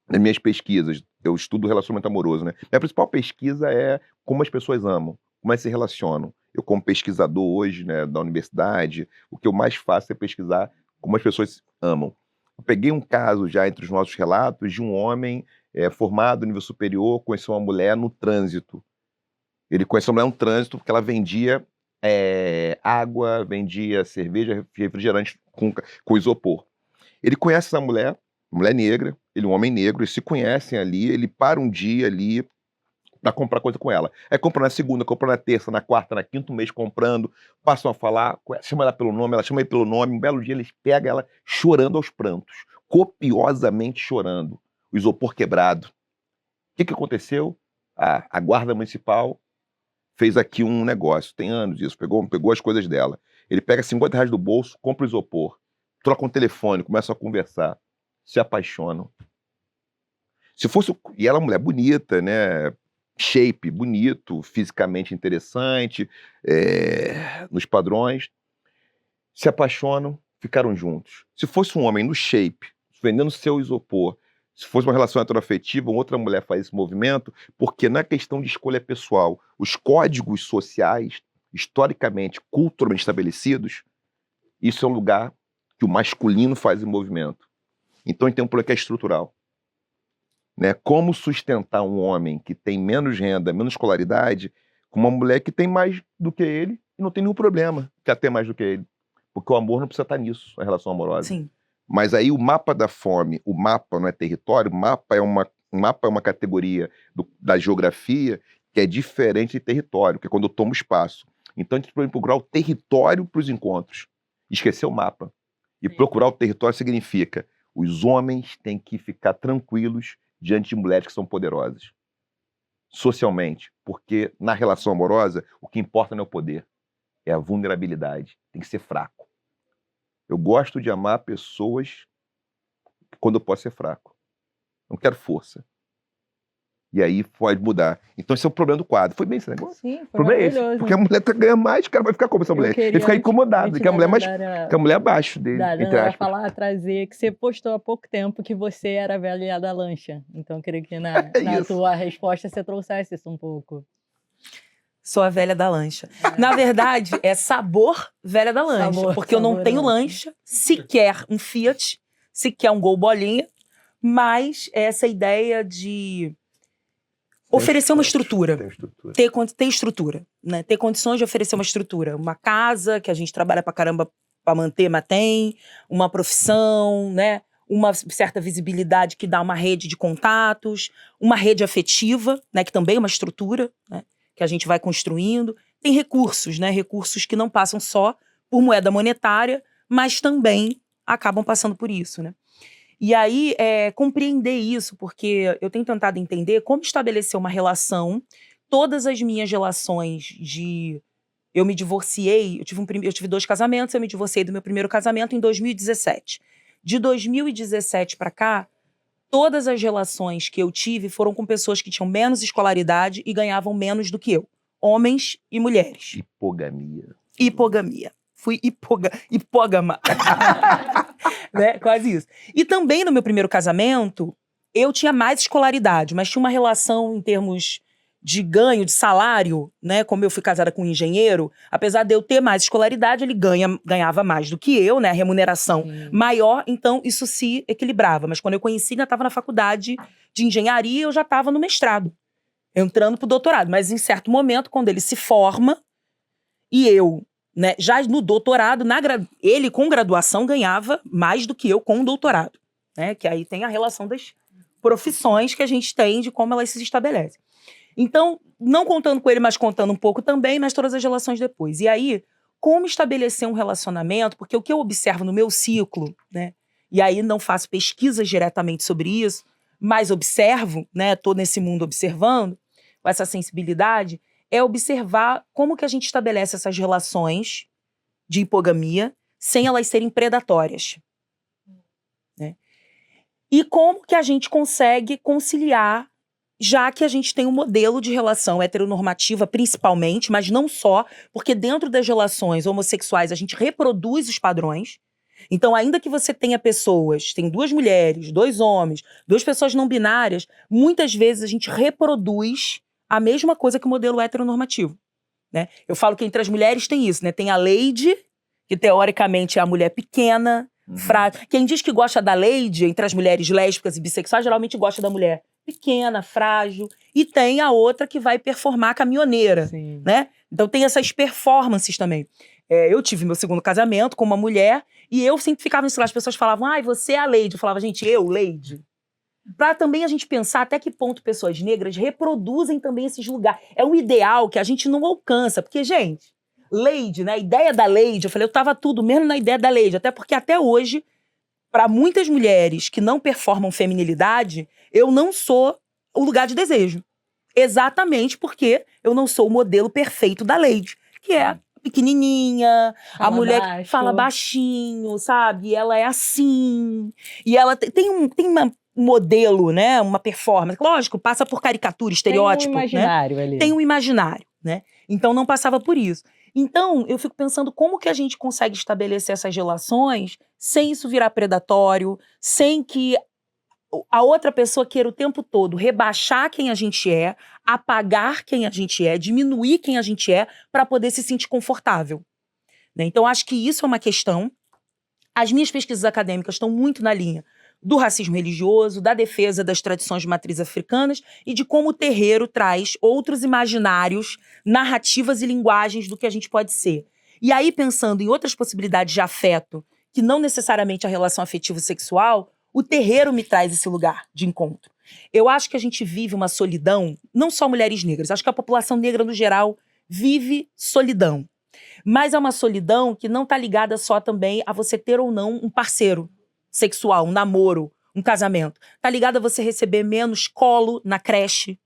nas minhas pesquisas, eu estudo relacionamento amoroso, né? Minha principal pesquisa é como as pessoas amam, como elas se relacionam. Eu, como pesquisador hoje, né, da universidade, o que eu mais faço é pesquisar como as pessoas amam. Eu peguei um caso já entre os nossos relatos de um homem formado no nível superior, conheceu uma mulher no trânsito. Ele conheceu uma mulher no trânsito porque ela vendia água, vendia cerveja, refrigerante com isopor. Ele conhece essa mulher negra, ele é um homem negro, eles se conhecem ali, ele para um dia ali para comprar coisa com ela. Aí compra na segunda, compra na terça, na quarta, na quinto mês comprando, passam a falar, chama ela pelo nome, ela chama ele pelo nome, um belo dia eles pegam ela chorando aos prantos, copiosamente chorando, o isopor quebrado. O que aconteceu? A guarda municipal fez aqui um negócio, tem anos isso, pegou as coisas dela. Ele pega R$50 do bolso, compra o isopor, troca um telefone, começa a conversar, se apaixonam. E ela é uma mulher bonita, né? Shape bonito, fisicamente interessante, nos padrões, se apaixonam, ficaram juntos. Se fosse um homem no shape, vendendo seu isopor, se fosse uma relação heteroafetiva, outra mulher faz esse movimento, porque na questão de escolha pessoal, os códigos sociais, historicamente, culturalmente estabelecidos, isso é um lugar que o masculino faz em movimento. Então tem um problema que é estrutural. Né? Como sustentar um homem que tem menos renda, menos escolaridade, com uma mulher que tem mais do que ele e não tem nenhum problema que ela tem mais do que ele. Porque o amor não precisa estar nisso, a relação amorosa. Sim. Mas aí o mapa da fome, o mapa não é território, o mapa é uma categoria da geografia que é diferente de território, que é quando eu tomo espaço. Então a gente tem que procurar o território para os encontros. Esquecer o mapa. E procurar o território significa os homens têm que ficar tranquilos diante de mulheres que são poderosas. Socialmente. Porque na relação amorosa, o que importa não é o poder, é a vulnerabilidade. Tem que ser fraco. Eu gosto de amar pessoas quando eu posso ser fraco. Não quero força. E aí pode mudar. Então esse é o problema do quadro. Foi bem esse negócio? Sim, O foi problema é esse. maravilhoso. Porque a mulher ganha mais, o cara vai ficar como essa mulher? Ele fica incomodado, que a mulher é mais. Que a mulher é abaixo dele. Entre aspas. Trazer que você postou há pouco tempo que você era a velha da lancha. Então eu queria que na tua resposta você trouxesse isso um pouco. Sou a velha da lancha. Na verdade, é sabor velha da lancha. Porque eu não tenho lancha, sequer um Fiat, sequer um Gol bolinha, mas essa ideia de oferecer uma estrutura. Ter estrutura, né? Ter condições de oferecer uma estrutura. Uma casa que a gente trabalha pra caramba pra manter, mas tem. Uma profissão, né? Uma certa visibilidade que dá uma rede de contatos. Uma rede afetiva, né? Que também é uma estrutura, né? Que a gente vai construindo. Tem recursos, né? Recursos que não passam só por moeda monetária, mas também acabam passando por isso, né? E aí, compreender isso, porque eu tenho tentado entender como estabelecer uma relação. Todas as minhas relações eu me divorciei, eu tive 2 casamentos, eu me divorciei do meu primeiro casamento em 2017. De 2017 para cá, todas as relações que eu tive foram com pessoas que tinham menos escolaridade e ganhavam menos do que eu. Homens e mulheres. Hipogamia. Fui hipógama. Né? Quase isso. E também no meu primeiro casamento, eu tinha mais escolaridade, mas tinha uma relação em termos de ganho, de salário, né? Como eu fui casada com um engenheiro, apesar de eu ter mais escolaridade, ele ganhava mais do que eu, né? A remuneração maior, então isso se equilibrava. Mas quando eu conheci, ainda estava na faculdade de engenharia, eu já estava no mestrado, entrando para o doutorado. Mas em certo momento, quando ele se forma, e eu, né, já no doutorado, ele com graduação ganhava mais do que eu com doutorado, né? Que aí tem a relação das profissões que a gente tem, de como elas se estabelecem. Então, não contando com ele, mas contando um pouco também, mas todas as relações depois. E aí, como estabelecer um relacionamento? Porque o que eu observo no meu ciclo, né? E aí não faço pesquisas diretamente sobre isso, mas observo, né? Tô nesse mundo observando, com essa sensibilidade, é observar como que a gente estabelece essas relações de hipogamia sem elas serem predatórias, né? E como que a gente consegue conciliar, já que a gente tem um modelo de relação heteronormativa principalmente, mas não só, porque dentro das relações homossexuais a gente reproduz os padrões. Então, ainda que você tenha pessoas, tem 2 mulheres, 2 homens, 2 pessoas não binárias, muitas vezes a gente reproduz a mesma coisa que o modelo heteronormativo, né? Eu falo que entre as mulheres tem isso, né? Tem a Lady, que teoricamente é a mulher pequena, frágil. Quem diz que gosta da Lady, entre as mulheres lésbicas e bissexuais, geralmente gosta da mulher pequena, frágil. E tem a outra que vai performar caminhoneira, Sim. né? Então tem essas performances também. Eu tive meu segundo casamento com uma mulher e eu sempre ficava, sei lá, as pessoas falavam, ai, você é a Lady. Eu falava, gente, eu, Lady? Para também a gente pensar até que ponto pessoas negras reproduzem também esses lugares. É um ideal que a gente não alcança, porque, gente, Lady, né? A ideia da Lady, eu falei, eu tava tudo mesmo na ideia da Lady, até porque até hoje, para muitas mulheres que não performam feminilidade, eu não sou o lugar de desejo. Exatamente porque eu não sou o modelo perfeito da Lady, que é a pequenininha, a mulher que fala baixinho, sabe? E ela é assim. E ela tem uma modelo, né? Uma performance. Lógico, passa por caricatura, estereótipo. Tem um imaginário, né? ali. Tem um imaginário, né? Então não passava por isso. Então, eu fico pensando como que a gente consegue estabelecer essas relações sem isso virar predatório, sem que a outra pessoa queira o tempo todo rebaixar quem a gente é, apagar quem a gente é, diminuir quem a gente é, para poder se sentir confortável, né? Então, acho que isso é uma questão. As minhas pesquisas acadêmicas estão muito na linha do racismo religioso, da defesa das tradições de matriz africanas e de como o terreiro traz outros imaginários, narrativas e linguagens do que a gente pode ser. E aí, pensando em outras possibilidades de afeto, que não necessariamente a relação afetivo-sexual, o terreiro me traz esse lugar de encontro. Eu acho que a gente vive uma solidão, não só mulheres negras, acho que a população negra no geral vive solidão. Mas é uma solidão que não está ligada só também a você ter ou não um parceiro sexual, um namoro, um casamento. Está ligada a você receber menos colo na creche,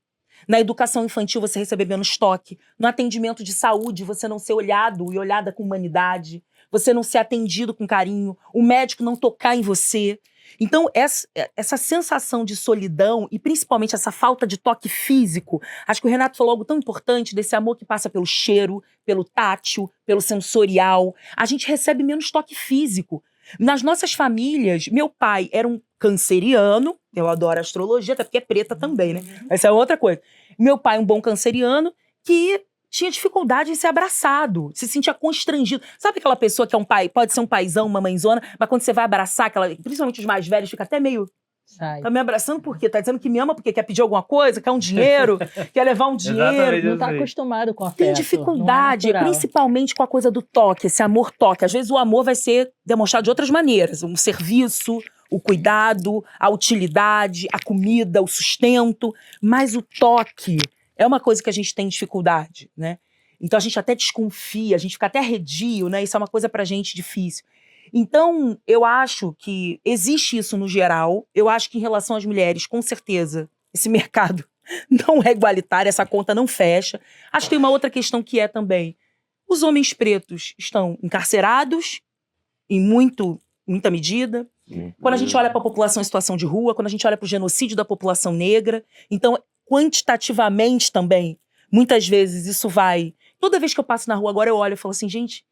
na educação infantil você receber menos toque, no atendimento de saúde você não ser olhado e olhada com humanidade, você não ser atendido com carinho, o médico não tocar em você. Então, essa sensação de solidão e principalmente essa falta de toque físico, acho que o Renato falou algo tão importante desse amor que passa pelo cheiro, pelo tátil, pelo sensorial. A gente recebe menos toque físico. Nas nossas famílias, meu pai era um canceriano, eu adoro astrologia, até porque é preta também, né? Essa é outra coisa. Meu pai, um bom canceriano, que tinha dificuldade em ser abraçado, se sentia constrangido. Sabe aquela pessoa que é um pai, pode ser um paizão, uma mãezona, mas quando você vai abraçar, principalmente os mais velhos, fica até meio... Sai. Tá me abraçando por quê? Tá dizendo que me ama porque quer pedir alguma coisa, quer um dinheiro, quer levar um dinheiro. Exatamente. Não tá acostumado com afeto. Tem dificuldade, não é natural. principalmente com a coisa do toque, esse amor-toque. Às vezes o amor vai ser demonstrado de outras maneiras. Um serviço, o cuidado, a utilidade, a comida, o sustento. Mas o toque é uma coisa que a gente tem dificuldade, né? Então a gente até desconfia, a gente fica até arredio, né? Isso é uma coisa pra gente difícil. Então, eu acho que existe isso no geral. Eu acho que em relação às mulheres, com certeza, esse mercado não é igualitário, essa conta não fecha. Acho que tem uma outra questão que é também, os homens pretos estão encarcerados em muita medida. Quando a gente olha para a população em situação de rua, quando a gente olha para o genocídio da população negra, então, quantitativamente também, muitas vezes isso vai... Toda vez que eu passo na rua agora, eu olho e falo assim, gente,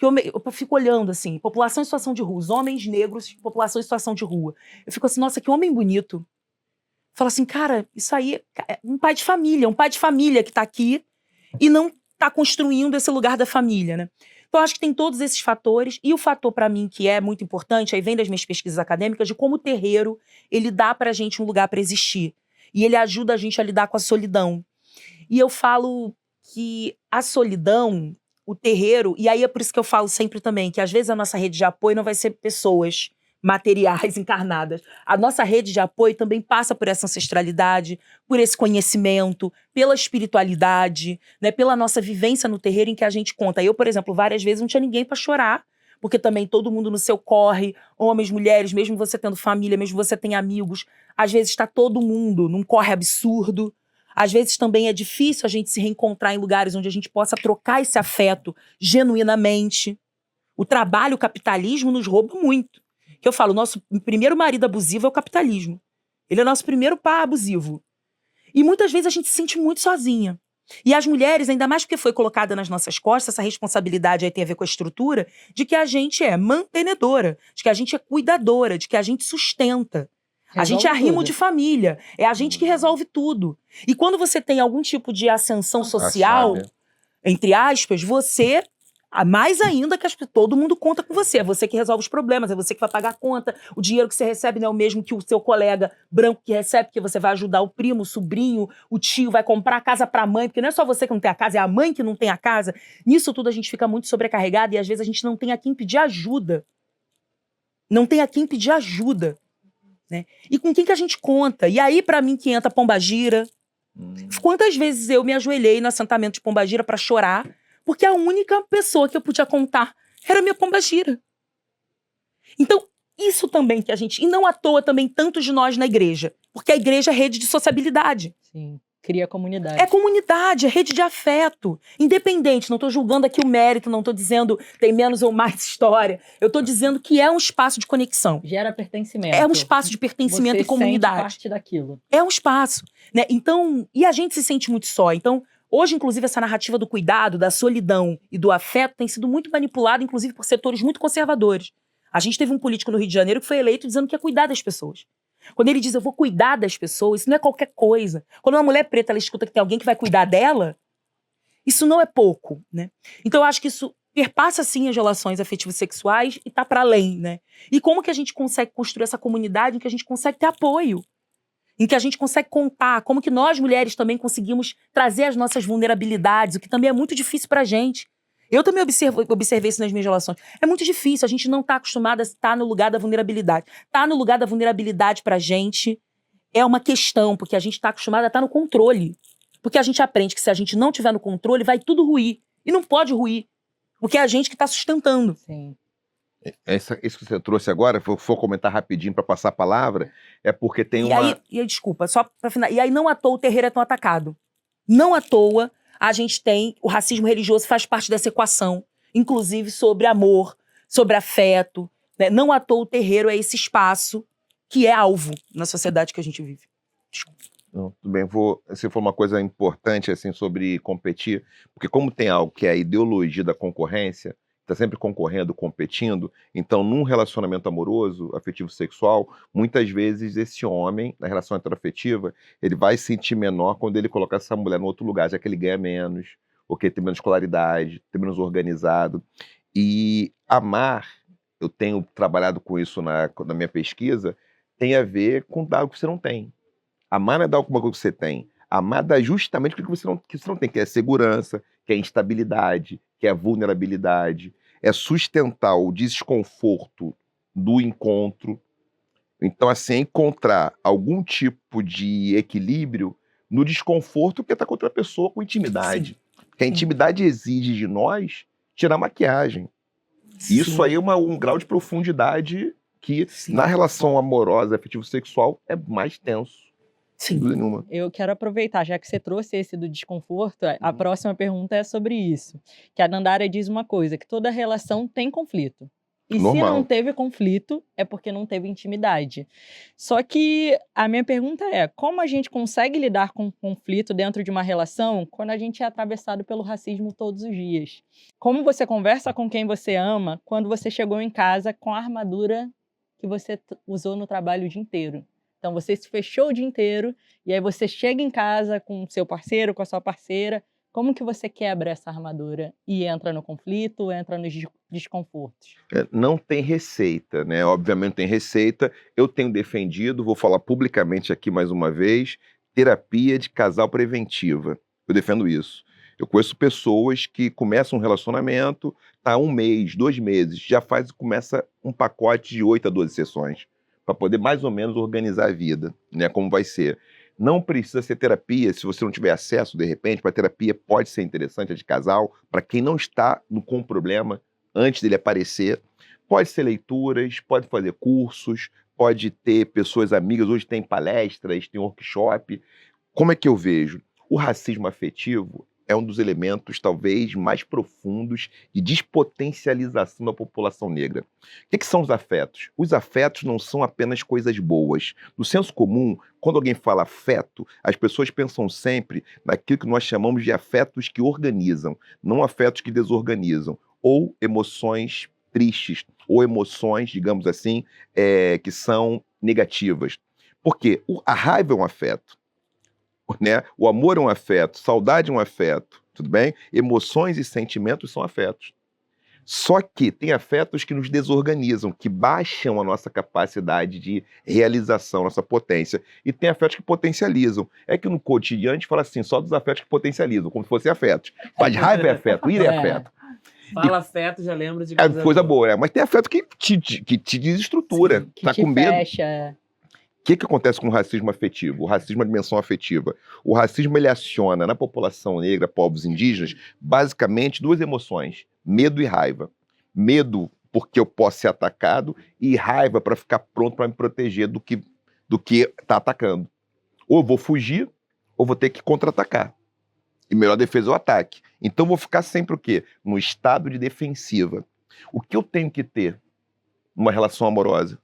eu fico olhando assim, população em situação de rua, os homens negros, população em situação de rua. Eu fico assim, nossa, que homem bonito. Fala assim, cara, isso aí é um pai de família que tá aqui e não tá construindo esse lugar da família, né? Então, eu acho que tem todos esses fatores. E o fator, para mim, que é muito importante, aí vem das minhas pesquisas acadêmicas, de como o terreiro, ele dá pra gente um lugar para existir. E ele ajuda a gente a lidar com a solidão. E eu falo que a solidão, o terreiro, e aí é por isso que eu falo sempre também, que às vezes a nossa rede de apoio não vai ser pessoas materiais encarnadas. A nossa rede de apoio também passa por essa ancestralidade, por esse conhecimento, pela espiritualidade, né, pela nossa vivência no terreiro em que a gente conta. Eu, por exemplo, várias vezes não tinha ninguém para chorar, porque também todo mundo no seu corre, homens, mulheres, mesmo você tendo família, mesmo você tem amigos, às vezes está todo mundo num corre absurdo. Às vezes também é difícil a gente se reencontrar em lugares onde a gente possa trocar esse afeto genuinamente. O trabalho, o capitalismo nos rouba muito. Que eu falo, o nosso primeiro marido abusivo é o capitalismo. Ele é o nosso primeiro pai abusivo. E muitas vezes a gente se sente muito sozinha. E as mulheres, ainda mais porque foi colocada nas nossas costas, essa responsabilidade aí tem a ver com a estrutura, de que a gente é mantenedora, de que a gente é cuidadora, de que a gente sustenta. A gente é arrimo de família. É a gente que resolve tudo. E quando você tem algum tipo de ascensão social, entre aspas, você... Mais ainda que todo mundo conta com você. É você que resolve os problemas, é você que vai pagar a conta. O dinheiro que você recebe não é o mesmo que o seu colega branco que recebe, porque você vai ajudar o primo, o sobrinho, o tio, vai comprar a casa pra mãe, porque não é só você que não tem a casa, é a mãe que não tem a casa. Nisso tudo a gente fica muito sobrecarregado e às vezes a gente não tem a quem pedir ajuda. Não tem a quem pedir ajuda. Né? E com quem que a gente conta? E aí, pra mim, que entra Pombagira. Quantas vezes eu me ajoelhei no assentamento de Pombagira pra chorar, porque a única pessoa que eu podia contar era a minha Pombagira. Então, isso também que a gente... E não à toa também tantos de nós na igreja. Porque a igreja é rede de sociabilidade. Sim, cria comunidade. É comunidade, é rede de afeto. Independente, não estou julgando aqui o mérito, não estou dizendo tem menos ou mais história. Eu estou dizendo que é um espaço de conexão. Gera pertencimento. É um espaço de pertencimento e comunidade. Você sente parte daquilo. É um espaço. Né? Então, e a gente se sente muito só. Então, hoje, inclusive, essa narrativa do cuidado, da solidão e do afeto tem sido muito manipulada, inclusive, por setores muito conservadores. A gente teve um político no Rio de Janeiro que foi eleito dizendo que ia cuidar das pessoas. Quando ele diz, eu vou cuidar das pessoas, isso não é qualquer coisa. Quando uma mulher preta, ela escuta que tem alguém que vai cuidar dela, isso não é pouco, né? Então, eu acho que isso perpassa, sim, as relações afetivas sexuais e tá para além, né? E como que a gente consegue construir essa comunidade em que a gente consegue ter apoio? Em que a gente consegue contar, como que nós, mulheres, também conseguimos trazer as nossas vulnerabilidades, o que também é muito difícil pra gente. Eu também observei isso nas minhas relações. É muito difícil, a gente não tá acostumada a estar no lugar da vulnerabilidade. Tá no lugar da vulnerabilidade pra gente é uma questão, porque a gente tá acostumada a estar no controle. Porque a gente aprende que se a gente não tiver no controle, vai tudo ruir. E não pode ruir, porque é a gente que tá sustentando. Sim. Isso que você trouxe agora, vou comentar rapidinho para passar a palavra, é porque tem E aí, desculpa, só pra finalizar. E aí, não à toa o terreiro é tão atacado. Não à toa a gente tem... O racismo religioso faz parte dessa equação. Inclusive sobre amor, sobre afeto. Né? Não à toa o terreiro é esse espaço que é alvo na sociedade que a gente vive. Desculpa. Não, tudo bem, se for uma coisa importante assim sobre competir, porque como tem algo que é a ideologia da concorrência, está sempre concorrendo, competindo, então num relacionamento amoroso, afetivo sexual, muitas vezes esse homem, na relação heteroafetiva, ele vai se sentir menor quando ele colocar essa mulher no outro lugar, já que ele ganha menos, ou que ele tem menos escolaridade, tem menos organizado. E amar, eu tenho trabalhado com isso na minha pesquisa, tem a ver com dar o que você não tem. Amar não é dar alguma coisa que você tem. Amar dá justamente o que você não tem, que é segurança, que é instabilidade, que é vulnerabilidade, é sustentar o desconforto do encontro. Então, assim, é encontrar algum tipo de equilíbrio no desconforto que está com outra pessoa com intimidade. Sim. Porque a intimidade exige de nós tirar a maquiagem. Sim. Isso aí é um grau de profundidade que, Sim. na relação amorosa, afetivo-sexual, é mais tenso. Sim. Nenhuma. Eu quero aproveitar, já que você trouxe esse do desconforto, a próxima pergunta é sobre isso. Que a Dandara diz uma coisa, que toda relação tem conflito. E Normal. se não teve conflito, é porque não teve intimidade. Só que a minha pergunta é, como a gente consegue lidar com o conflito dentro de uma relação quando a gente é atravessado pelo racismo todos os dias? Como você conversa com quem você ama quando você chegou em casa com a armadura que você usou no trabalho o dia inteiro? Então você se fechou o dia inteiro e aí você chega em casa com o seu parceiro, com a sua parceira. Como que você quebra essa armadura e entra no conflito, entra nos desconfortos? Não tem receita, né? Obviamente não tem receita. Eu tenho defendido, vou falar publicamente aqui mais uma vez, terapia de casal preventiva. Eu defendo isso. Eu conheço pessoas que começam um relacionamento, tá 1 mês, 2 meses, começa um pacote de 8 a 12 sessões, para poder mais ou menos organizar a vida, né? Como vai ser. Não precisa ser terapia, se você não tiver acesso, de repente, para terapia pode ser interessante, a de casal, para quem não está com um problema antes dele aparecer. Pode ser leituras, pode fazer cursos, pode ter pessoas amigas, hoje tem palestras, tem workshop. Como é que eu vejo? O racismo afetivo é um dos elementos talvez mais profundos de despotencialização da população negra. O que são os afetos? Os afetos não são apenas coisas boas. No senso comum, quando alguém fala afeto, as pessoas pensam sempre naquilo que nós chamamos de afetos que organizam, não afetos que desorganizam, ou emoções tristes, ou emoções, digamos assim, que são negativas. Porque a raiva é um afeto. Né? O amor é um afeto, saudade é um afeto, tudo bem? Emoções e sentimentos são afetos. Só que tem afetos que nos desorganizam, que baixam a nossa capacidade de realização, nossa potência. E tem afetos que potencializam. É que no cotidiano a gente fala assim, só dos afetos que potencializam, como se fossem afetos. Mas raiva é afeto, ira é afeto. Fala afeto, já lembro de É coisa boa, né? Mas tem afeto que te desestrutura. Sim, que tá te com medo. fecha. O que acontece com o racismo afetivo? O racismo é a dimensão afetiva. O racismo ele aciona na população negra, povos indígenas, basicamente 2 emoções: medo e raiva. Medo porque eu posso ser atacado e raiva para ficar pronto para me proteger do que está atacando. Ou eu vou fugir ou vou ter que contra-atacar. E melhor defesa é o ataque. Então eu vou ficar sempre o quê? No estado de defensiva. O que eu tenho que ter numa relação amorosa?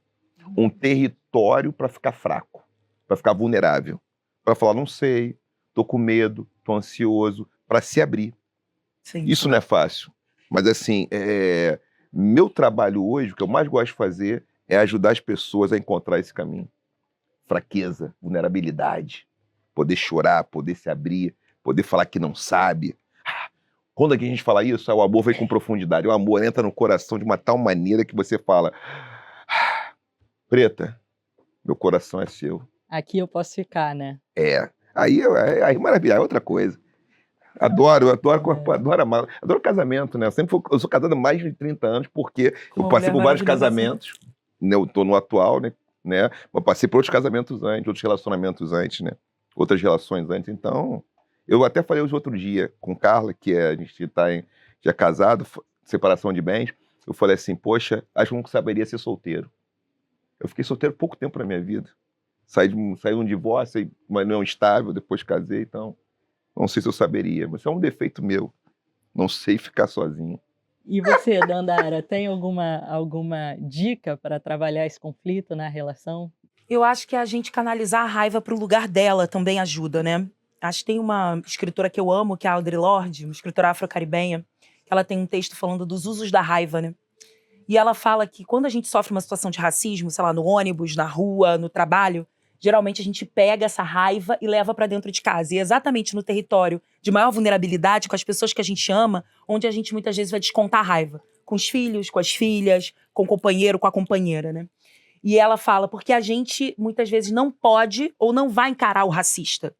Um território para ficar fraco, para ficar vulnerável, para falar, não sei, tô com medo, tô ansioso, para se abrir. Sim. Isso não é fácil, mas assim, meu trabalho hoje, o que eu mais gosto de fazer é ajudar as pessoas a encontrar esse caminho. Fraqueza, vulnerabilidade, poder chorar, poder se abrir, poder falar que não sabe. Quando a gente fala isso, o amor vem com profundidade, o amor entra no coração de uma tal maneira que você fala... Preta, meu coração é seu. Aqui eu posso ficar, né? Aí maravilha, é outra coisa. Adoro casamento, né? Eu sou casado há mais de 30 anos, porque eu passei por vários casamentos, né? Eu tô no atual, né? Mas passei por outros casamentos antes, outros relacionamentos antes, né? Outras relações antes. Então, eu até falei hoje outro dia com Carla, que a gente já casado, separação de bens. Eu falei assim, poxa, acho que eu não saberia ser solteiro. Eu fiquei solteiro pouco tempo na minha vida. Saí de um divórcio, mas não estável, depois casei, então não sei se eu saberia. Mas é um defeito meu. Não sei ficar sozinho. E você, Dandara, tem alguma dica para trabalhar esse conflito na relação? Eu acho que a gente canalizar a raiva para o lugar dela também ajuda, né? Acho que tem uma escritora que eu amo, que é a Audre Lorde, uma escritora afro-caribenha, que ela tem um texto falando dos usos da raiva, né? E ela fala que quando a gente sofre uma situação de racismo, sei lá, no ônibus, na rua, no trabalho, geralmente a gente pega essa raiva e leva para dentro de casa. E é exatamente no território de maior vulnerabilidade, com as pessoas que a gente ama, onde a gente muitas vezes vai descontar a raiva. Com os filhos, com as filhas, com o companheiro, com a companheira, né? E ela fala, porque a gente muitas vezes não pode ou não vai encarar o racista.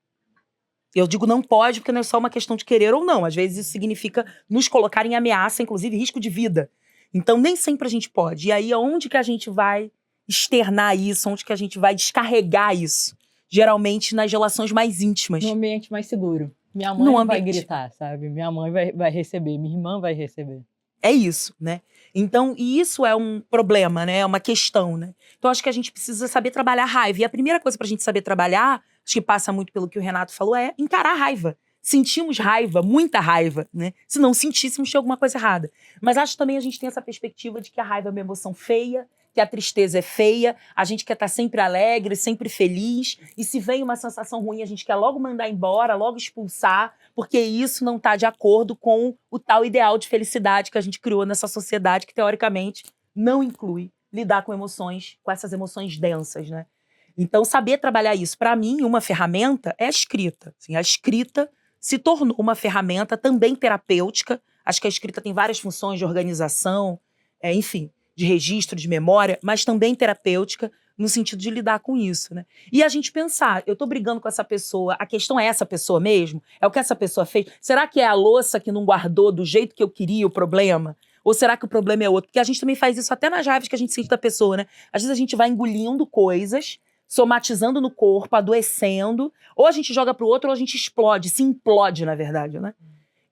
Eu digo não pode porque não é só uma questão de querer ou não. Às vezes isso significa nos colocar em ameaça, inclusive risco de vida. Então, nem sempre a gente pode. E aí, onde que a gente vai externar isso? Onde que a gente vai descarregar isso? Geralmente, nas relações mais íntimas. No ambiente mais seguro. Minha mãe não vai gritar, sabe? Minha mãe vai receber, minha irmã vai receber. É isso, né? Então, e isso é um problema, né? É uma questão, né? Então, acho que a gente precisa saber trabalhar a raiva. E a primeira coisa pra gente saber trabalhar, acho que passa muito pelo que o Renato falou, é encarar a raiva. Sentimos raiva, muita raiva, né? Se não sentíssemos, tinha alguma coisa errada. Mas acho que também a gente tem essa perspectiva de que a raiva é uma emoção feia, que a tristeza é feia, a gente quer estar sempre alegre, sempre feliz, e se vem uma sensação ruim, a gente quer logo mandar embora, logo expulsar, porque isso não está de acordo com o tal ideal de felicidade que a gente criou nessa sociedade, que teoricamente não inclui lidar com emoções, com essas emoções densas, né? Então, saber trabalhar isso, para mim, uma ferramenta é a escrita. Assim, a escrita se tornou uma ferramenta também terapêutica. Acho que a escrita tem várias funções de organização, enfim, de registro, de memória, mas também terapêutica no sentido de lidar com isso, né? E a gente pensar, eu tô brigando com essa pessoa, a questão é essa pessoa mesmo? É o que essa pessoa fez? Será que é a louça que não guardou do jeito que eu queria o problema? Ou será que o problema é outro? Porque a gente também faz isso até nas raivas que a gente sente da pessoa, né? Às vezes a gente vai engolindo coisas, somatizando no corpo, adoecendo, ou a gente joga pro outro ou a gente explode, se implode, na verdade, né?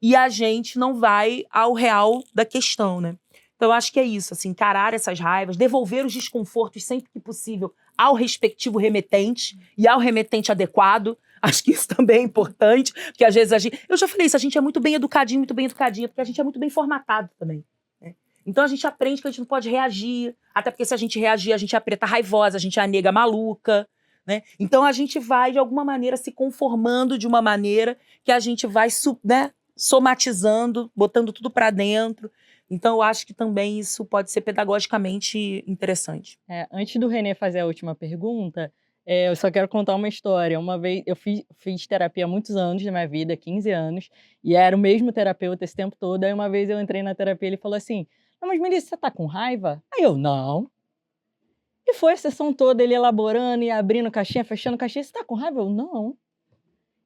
E a gente não vai ao real da questão, né? Então, eu acho que é isso, assim, encarar essas raivas, devolver os desconfortos sempre que possível ao respectivo remetente e ao remetente adequado. Acho que isso também é importante, porque às vezes a gente... Eu já falei isso, a gente é muito bem educadinha, porque a gente é muito bem formatado também, né? Então a gente aprende que a gente não pode reagir, até porque se a gente reagir, a gente é a preta raivosa, a gente é a nega maluca, né? Então a gente vai, de alguma maneira, se conformando de uma maneira que a gente vai, né, somatizando, botando tudo pra dentro. Então, eu acho que também isso pode ser pedagogicamente interessante. Antes do Renê fazer a última pergunta, eu só quero contar uma história. Uma vez, eu fiz terapia há muitos anos na minha vida, 15 anos, e era o mesmo terapeuta esse tempo todo. Aí uma vez eu entrei na terapia e ele falou assim, não, mas Melissa, você tá com raiva? Aí eu, não. E foi a sessão toda, ele elaborando e abrindo caixinha, fechando caixinha. Você tá com raiva? Eu, não.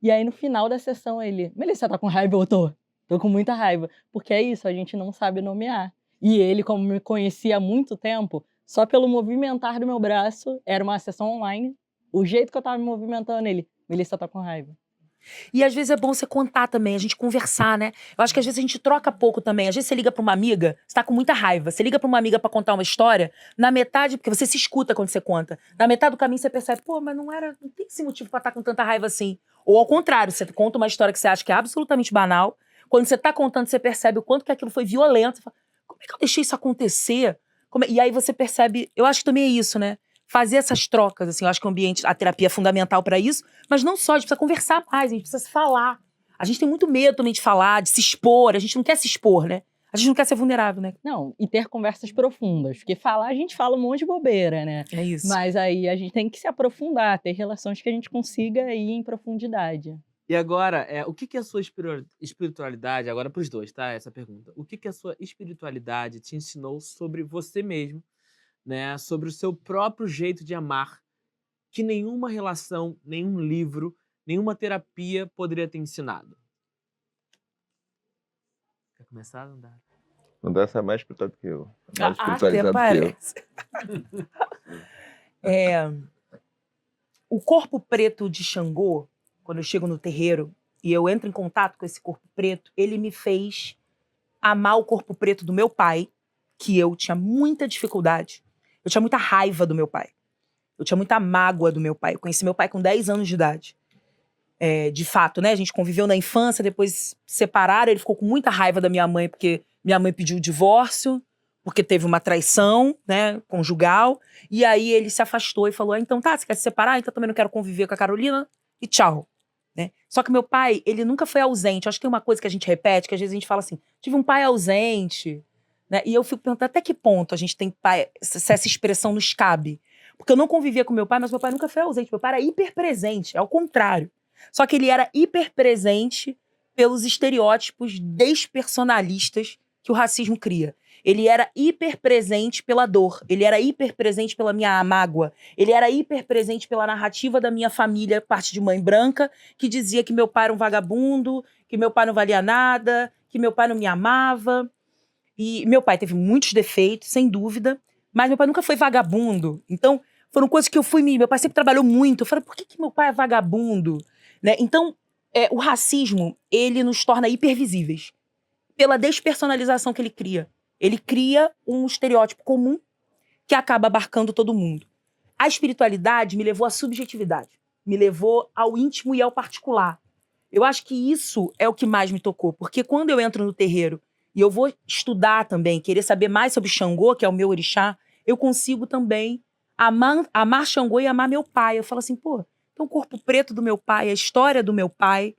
E aí no final da sessão ele, Melissa, você tá com raiva? Eu tô com muita raiva. Porque é isso, a gente não sabe nomear. E ele, como me conhecia há muito tempo, só pelo movimentar do meu braço, era uma sessão online, o jeito que eu tava me movimentando, ele, Melissa tá com raiva. E às vezes é bom você contar também, a gente conversar, né? Eu acho que às vezes a gente troca pouco também. Às vezes você liga pra uma amiga, você tá com muita raiva. Você liga pra uma amiga pra contar uma história, na metade, porque você se escuta quando você conta. Na metade do caminho você percebe, pô, mas não tem esse motivo pra estar com tanta raiva assim. Ou ao contrário, você conta uma história que você acha que é absolutamente banal. Quando você tá contando, você percebe o quanto que aquilo foi violento. Você fala, como é que eu deixei isso acontecer? E aí você percebe, eu acho que também é isso, né? Fazer essas trocas, assim, eu acho que o ambiente, a terapia é fundamental pra isso, mas não só, a gente precisa conversar mais, a gente precisa se falar. A gente tem muito medo também de falar, de se expor, a gente não quer se expor, né? A gente não quer ser vulnerável, né? Não, e ter conversas profundas, porque falar, a gente fala um monte de bobeira, né? É isso. Mas aí a gente tem que se aprofundar, ter relações que a gente consiga ir em profundidade. E agora, o que é a sua espiritualidade, agora para os dois, tá? Essa pergunta. O que a sua espiritualidade te ensinou sobre você mesmo, né? Sobre o seu próprio jeito de amar, que nenhuma relação, nenhum livro, nenhuma terapia poderia ter ensinado? Quer começar, Andar? André é mais espiritual do que eu. Mais Até espiritualizado do que eu. parece. O corpo preto de Xangô, quando eu chego no terreiro e eu entro em contato com esse corpo preto, ele me fez amar o corpo preto do meu pai, que eu tinha muita dificuldade. Eu tinha muita raiva do meu pai. Eu tinha muita mágoa do meu pai. Eu conheci meu pai com 10 anos de idade. De fato, né? A gente conviveu na infância, depois separaram. Ele ficou com muita raiva da minha mãe, porque minha mãe pediu o divórcio, porque teve uma traição, né, conjugal. E aí ele se afastou e falou, então tá, você quer se separar? Então também não quero conviver com a Carolina. E tchau. Né? Só que meu pai, ele nunca foi ausente. Eu acho que tem uma coisa que a gente repete, que às vezes a gente fala assim, tive um pai ausente. Né? E eu fico perguntando até que ponto a gente tem pai, se essa expressão nos cabe. Porque eu não convivia com meu pai, mas meu pai nunca foi ausente. Meu pai era hiperpresente, ao contrário. Só que ele era hiperpresente pelos estereótipos despersonalistas que o racismo cria. Ele era hiperpresente pela dor, ele era hiperpresente pela minha mágoa, ele era hiperpresente pela narrativa da minha família, parte de mãe branca, que dizia que meu pai era um vagabundo, que meu pai não valia nada, que meu pai não me amava. E meu pai teve muitos defeitos, sem dúvida, mas meu pai nunca foi vagabundo. Então, foram coisas que eu fui... Meu pai sempre trabalhou muito. Eu falei, por que meu pai é vagabundo? Né? Então, o racismo, ele nos torna hipervisíveis. Pela despersonalização que ele cria. Ele cria um estereótipo comum que acaba abarcando todo mundo. A espiritualidade me levou à subjetividade. Me levou ao íntimo e ao particular. Eu acho que isso é o que mais me tocou. Porque quando eu entro no terreiro e eu vou estudar também, querer saber mais sobre Xangô, que é o meu orixá, eu consigo também amar Xangô e amar meu pai. Eu falo assim, pô, então o corpo preto do meu pai, a história do meu pai.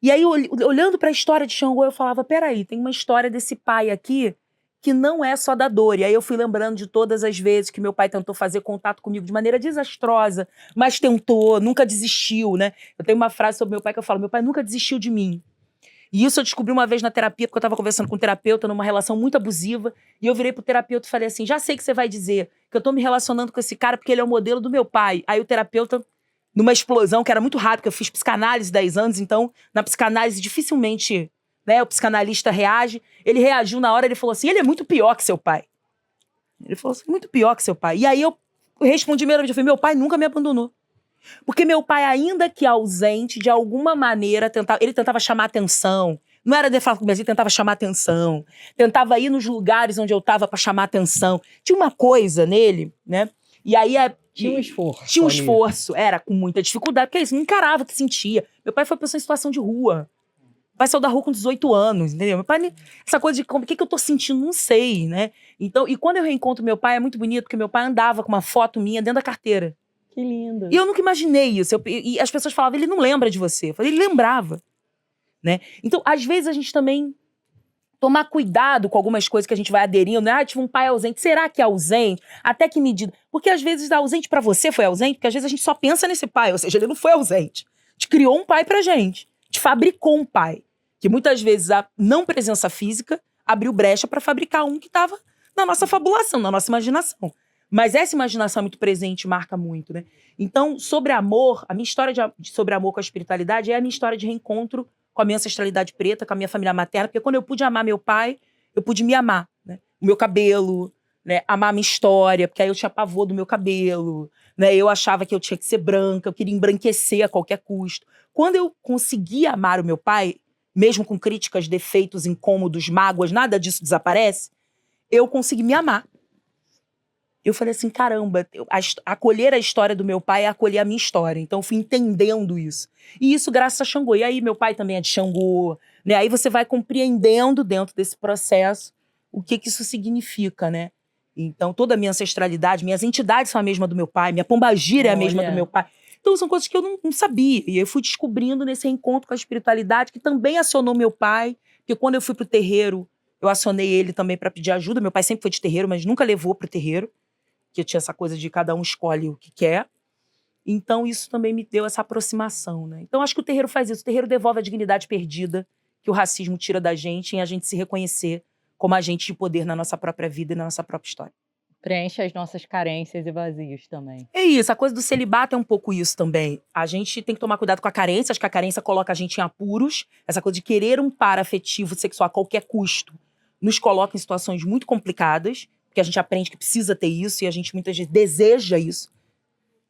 E aí, olhando para a história de Xangô, eu falava, peraí, tem uma história desse pai aqui que não é só da dor. E aí eu fui lembrando de todas as vezes que meu pai tentou fazer contato comigo de maneira desastrosa, mas tentou, nunca desistiu, né? Eu tenho uma frase sobre meu pai que eu falo: meu pai nunca desistiu de mim. E isso eu descobri uma vez na terapia, porque eu estava conversando com um terapeuta numa relação muito abusiva, e eu virei pro terapeuta e falei assim: já sei que você vai dizer que eu tô me relacionando com esse cara porque ele é o modelo do meu pai. Aí o terapeuta, numa explosão, que era muito rápido, porque eu fiz psicanálise 10 anos, então na psicanálise dificilmente, né, o psicanalista reage. Ele reagiu na hora, ele falou assim: ele é muito pior que seu pai. Ele falou assim: muito pior que seu pai. E aí eu respondi mesmo, eu falei: meu pai nunca me abandonou. Porque meu pai, ainda que ausente, de alguma maneira, ele tentava chamar atenção. Não era de falar comigo, ele tentava chamar atenção. Tentava ir nos lugares onde eu estava para chamar atenção. Tinha uma coisa nele, né? E aí... Tinha um esforço. Tinha um ali. esforço. Era com muita dificuldade, porque isso, não encarava o que sentia. Meu pai foi uma pessoa em situação de rua. Meu pai saiu da rua com 18 anos, entendeu? Meu pai, essa coisa de o que eu tô sentindo, não sei, né? Então, e quando eu reencontro meu pai, é muito bonito, porque meu pai andava com uma foto minha dentro da carteira. Que lindo. E eu nunca imaginei isso. E as pessoas falavam: ele não lembra de você. Eu falei: ele lembrava. Né? Então, às vezes, a gente também tomar cuidado com algumas coisas que a gente vai aderindo. Né? Ah, tive um pai ausente. Será que é ausente? Até que medida? Porque às vezes ausente pra você foi ausente, porque às vezes a gente só pensa nesse pai. Ou seja, ele não foi ausente. A gente criou um pai pra gente. A gente fabricou um pai. Que muitas vezes a não presença física abriu brecha pra fabricar um que estava na nossa fabulação, na nossa imaginação. Mas essa imaginação é muito presente, marca muito, né? Então, sobre amor, a minha história sobre amor com a espiritualidade é a minha história de reencontro com a minha ancestralidade preta, com a minha família materna, porque quando eu pude amar meu pai, eu pude me amar, né? O meu cabelo, né? Amar a minha história, porque aí eu tinha pavor do meu cabelo, né? Eu achava que eu tinha que ser branca, eu queria embranquecer a qualquer custo. Quando eu consegui amar o meu pai, mesmo com críticas, defeitos, incômodos, mágoas, nada disso desaparece, eu consegui me amar. Eu falei assim: caramba, acolher a história do meu pai é acolher a minha história. Então eu fui entendendo isso. E isso graças a Xangô. E aí meu pai também é de Xangô, né? Aí você vai compreendendo dentro desse processo o que isso significa, né? Então toda a minha ancestralidade, minhas entidades são a mesma do meu pai, minha pombagira é a mesma do meu pai. Então são coisas que eu não sabia. E eu fui descobrindo nesse encontro com a espiritualidade, que também acionou meu pai. Porque quando eu fui pro terreiro, eu acionei ele também para pedir ajuda. Meu pai sempre foi de terreiro, mas nunca levou pro terreiro. Que tinha essa coisa de cada um escolhe o que quer. Então, isso também me deu essa aproximação, né? Então, acho que o terreiro faz isso. O terreiro devolve a dignidade perdida que o racismo tira da gente, em a gente se reconhecer como agente de poder na nossa própria vida e na nossa própria história. Preenche as nossas carências e vazios também. É isso, a coisa do celibato é um pouco isso também. A gente tem que tomar cuidado com a carência, acho que a carência coloca a gente em apuros. Essa coisa de querer um par afetivo sexual a qualquer custo nos coloca em situações muito complicadas, porque a gente aprende que precisa ter isso e a gente muitas vezes deseja isso,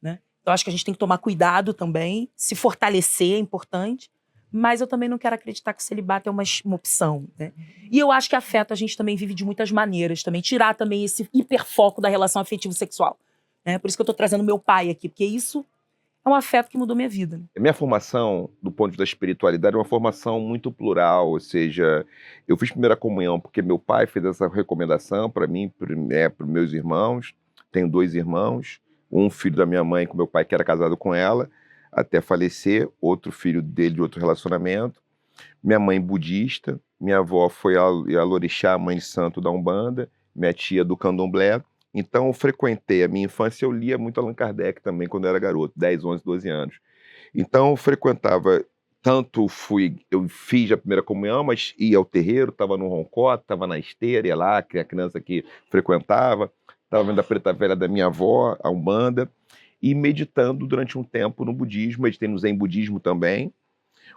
né? Então acho que a gente tem que tomar cuidado também, se fortalecer é importante, mas eu também não quero acreditar que o celibato é uma opção, né? E eu acho que afeto a gente também vive de muitas maneiras, também tirar também esse hiperfoco da relação afetivo-sexual, né? Por isso que eu tô trazendo meu pai aqui, porque isso é um afeto que mudou minha vida. Né? A minha formação, do ponto de vista da espiritualidade, é uma formação muito plural, ou seja, eu fiz primeira comunhão porque meu pai fez essa recomendação para mim, para os meus irmãos. Tenho 2 irmãos, um filho da minha mãe com meu pai que era casado com ela, até falecer, outro filho dele de outro relacionamento. Minha mãe budista, minha avó foi a Lorixá, mãe de santo da Umbanda, minha tia do Candomblé. Então, eu frequentei a minha infância, eu lia muito Allan Kardec também quando eu era garoto, 10, 11, 12 anos. Então, eu frequentava, eu fiz a primeira comunhão, mas ia ao terreiro, estava no roncó, estava na esteira, ia lá, que a criança que frequentava, estava vendo a preta velha da minha avó, a Umbanda, e meditando durante um tempo no budismo, meditei no Zen budismo também.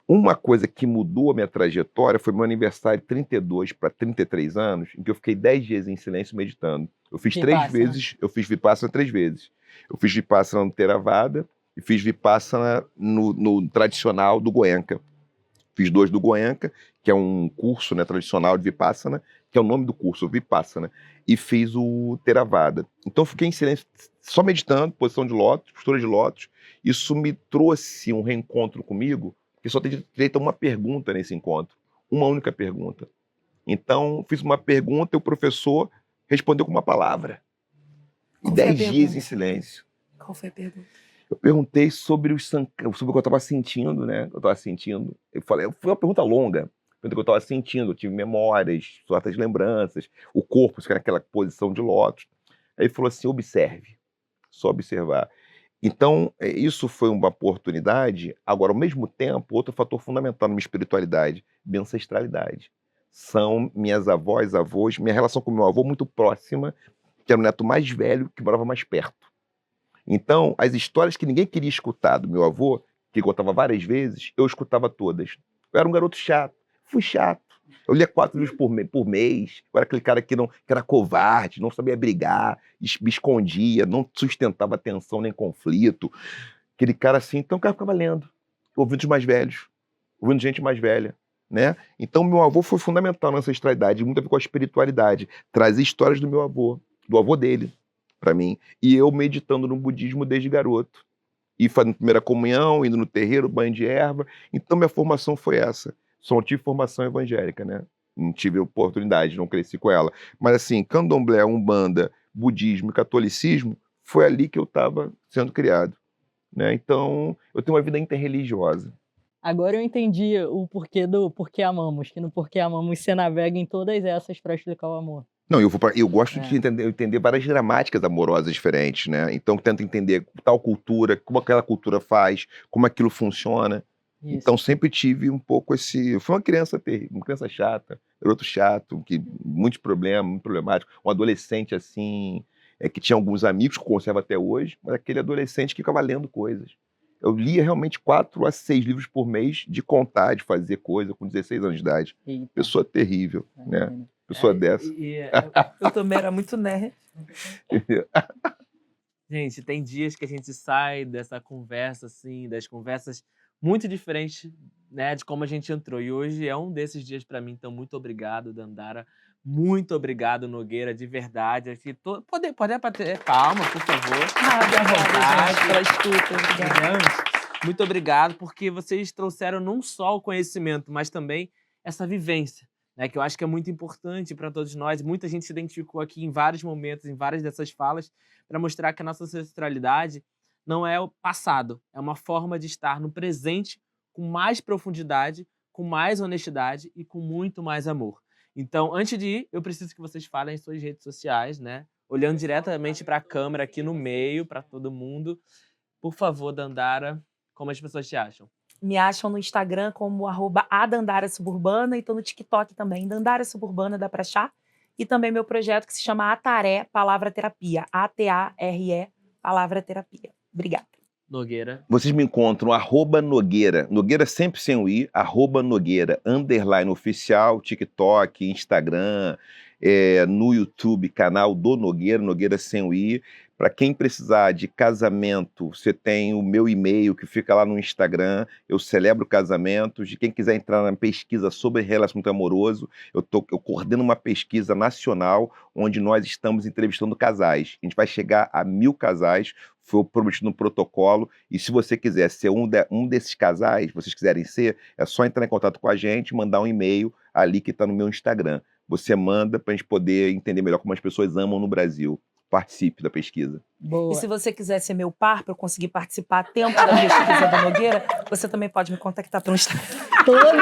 Uma coisa que mudou a minha trajetória foi meu aniversário de 32 para 33 anos, em que eu fiquei 10 dias em silêncio meditando. Eu fiz Vipassana. 3 vezes, eu fiz Vipassana 3 vezes. Eu fiz Vipassana no Theravada e fiz Vipassana no tradicional do Goenka. Fiz 2 do Goenka, que é um curso, né, tradicional de Vipassana, que é o nome do curso, Vipassana, e fiz o Theravada. Então eu fiquei em silêncio, só meditando, posição de lótus, postura de lótus. Isso me trouxe um reencontro comigo, porque só tem direito a uma pergunta nesse encontro, uma única pergunta. Então, fiz uma pergunta e o professor respondeu com uma palavra. E 10 dias em silêncio. Qual foi a pergunta? Eu perguntei sobre o que eu estava sentindo, né? Eu estava sentindo. Eu falei, foi uma pergunta longa. perguntou o que eu estava sentindo, eu tive memórias, certas lembranças, o corpo fica naquela posição de lótus. Aí ele falou assim, observe, só observar. Então, isso foi uma oportunidade. Agora, ao mesmo tempo, outro fator fundamental na minha espiritualidade, minha ancestralidade. São minhas avós, avós, minha relação com meu avô muito próxima, que era o neto mais velho que morava mais perto. Então, as histórias que ninguém queria escutar do meu avô, que contava várias vezes, eu escutava todas. Eu era um garoto chato, fui chato. Eu lia 4 livros por mês. Eu era aquele cara que era covarde, não sabia brigar, me escondia, não sustentava tensão nem conflito. Aquele cara assim, então o cara ficava lendo, ouvindo os mais velhos, ouvindo gente mais velha, né? Então meu avô foi fundamental na ancestralidade, muito a ver com a espiritualidade. Trazer histórias do meu avô, do avô dele, para mim. E eu meditando no budismo desde garoto. E fazendo primeira comunhão, indo no terreiro, banho de erva. Então minha formação foi essa. Só não tive formação evangélica, né? Não tive oportunidade, não cresci com ela. Mas assim, candomblé, umbanda, budismo e catolicismo, foi ali que eu estava sendo criado, né? Então, eu tenho uma vida interreligiosa. Agora eu entendi o porquê do Porquê Amamos, que no Porquê Amamos você navega em todas essas para explicar o amor. Não, eu gosto de entender várias gramáticas amorosas diferentes, né? Então, eu tento entender tal cultura, como aquela cultura faz, como aquilo funciona. Isso. Então, sempre tive um pouco esse... Fui uma criança terrível, uma criança chata, garoto chato, que muitos problemas, muito problemático. Um adolescente, assim, que tinha alguns amigos, que eu conservo até hoje, mas aquele adolescente que ficava lendo coisas. Eu lia realmente 4 a 6 livros por mês de contar, de fazer coisa, com 16 anos de idade. Eita. Pessoa terrível, né? Pessoa dessa. Eu também era muito nerd. Gente, tem dias que a gente sai dessa conversa, assim, das conversas muito diferentes, né, de como a gente entrou. E hoje é um desses dias para mim, então muito obrigado, Dandara. Muito obrigado, Nogueira, de verdade. Aqui, pode bater palma, por favor. Obrigada pela escuta. Obrigada. Muito obrigado, porque vocês trouxeram não só o conhecimento, mas também essa vivência, né, que eu acho que é muito importante para todos nós. Muita gente se identificou aqui em vários momentos, em várias dessas falas, para mostrar que a nossa ancestralidade não é o passado, é uma forma de estar no presente com mais profundidade, com mais honestidade e com muito mais amor. Então, antes de ir, eu preciso que vocês falem em suas redes sociais, né? Olhando diretamente para a câmera aqui no meio, para todo mundo. Por favor, Dandara, como as pessoas te acham? Me acham no Instagram como @adandara_suburbana e tô no TikTok também, Dandara Suburbana, dá pra achar. E também meu projeto que se chama Ataré Palavra Terapia, ATARE Palavra Terapia. Obrigada. Nogueira. Vocês me encontram @Nogueira, Nogueira sempre sem o i, @Nogueira, _oficial, TikTok, Instagram, no YouTube, canal do Nogueira, Nogueira sem o i. Para quem precisar de casamento, você tem o meu e-mail que fica lá no Instagram, eu celebro casamentos. De quem quiser entrar na pesquisa sobre relacionamento amoroso, eu coordeno uma pesquisa nacional onde nós estamos entrevistando casais. A gente vai chegar a 1000 casais, foi prometido no protocolo, e se você quiser ser um desses casais, vocês quiserem ser, é só entrar em contato com a gente, mandar um e-mail ali que está no meu Instagram. Você manda para a gente poder entender melhor como as pessoas amam no Brasil. Participe da pesquisa. Boa. E se você quiser ser meu par para eu conseguir participar a tempo da pesquisa da Nogueira, você também pode me contactar pelo Instagram.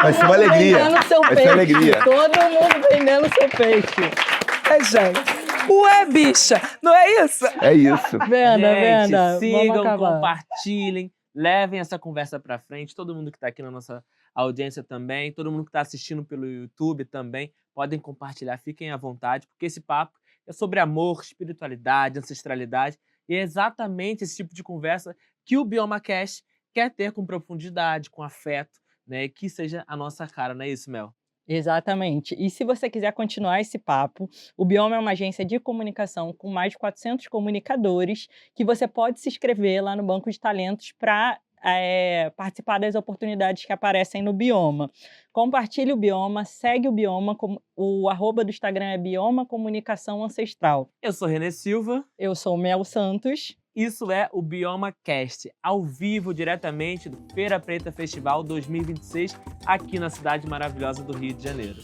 Vai ser uma alegria. Vendendo seu Vai peixe. ser uma alegria. Todo mundo vendendo seu peixe. Gente. Ué, bicha, não é isso? É isso. Venda. Sigam, Vamos acabar. compartilhem, levem essa conversa para frente. Todo mundo que está aqui na nossa audiência também, todo mundo que está assistindo pelo YouTube também, podem compartilhar, fiquem à vontade, porque esse papo é sobre amor, espiritualidade, ancestralidade, e é exatamente esse tipo de conversa que o BiomaCast quer ter com profundidade, com afeto, né, que seja a nossa cara, não é isso, Mel? Exatamente. E se você quiser continuar esse papo, o Bioma é uma agência de comunicação com mais de 400 comunicadores que você pode se inscrever lá no Banco de Talentos para participar das oportunidades que aparecem no Bioma. Compartilhe o Bioma, segue o Bioma, o @do Instagram é Bioma Comunicação Ancestral. Eu sou Renê Silva. Eu sou Mel Santos. Isso é o BiomaCast, ao vivo, diretamente do Feira Preta Festival 2026, aqui na cidade maravilhosa do Rio de Janeiro.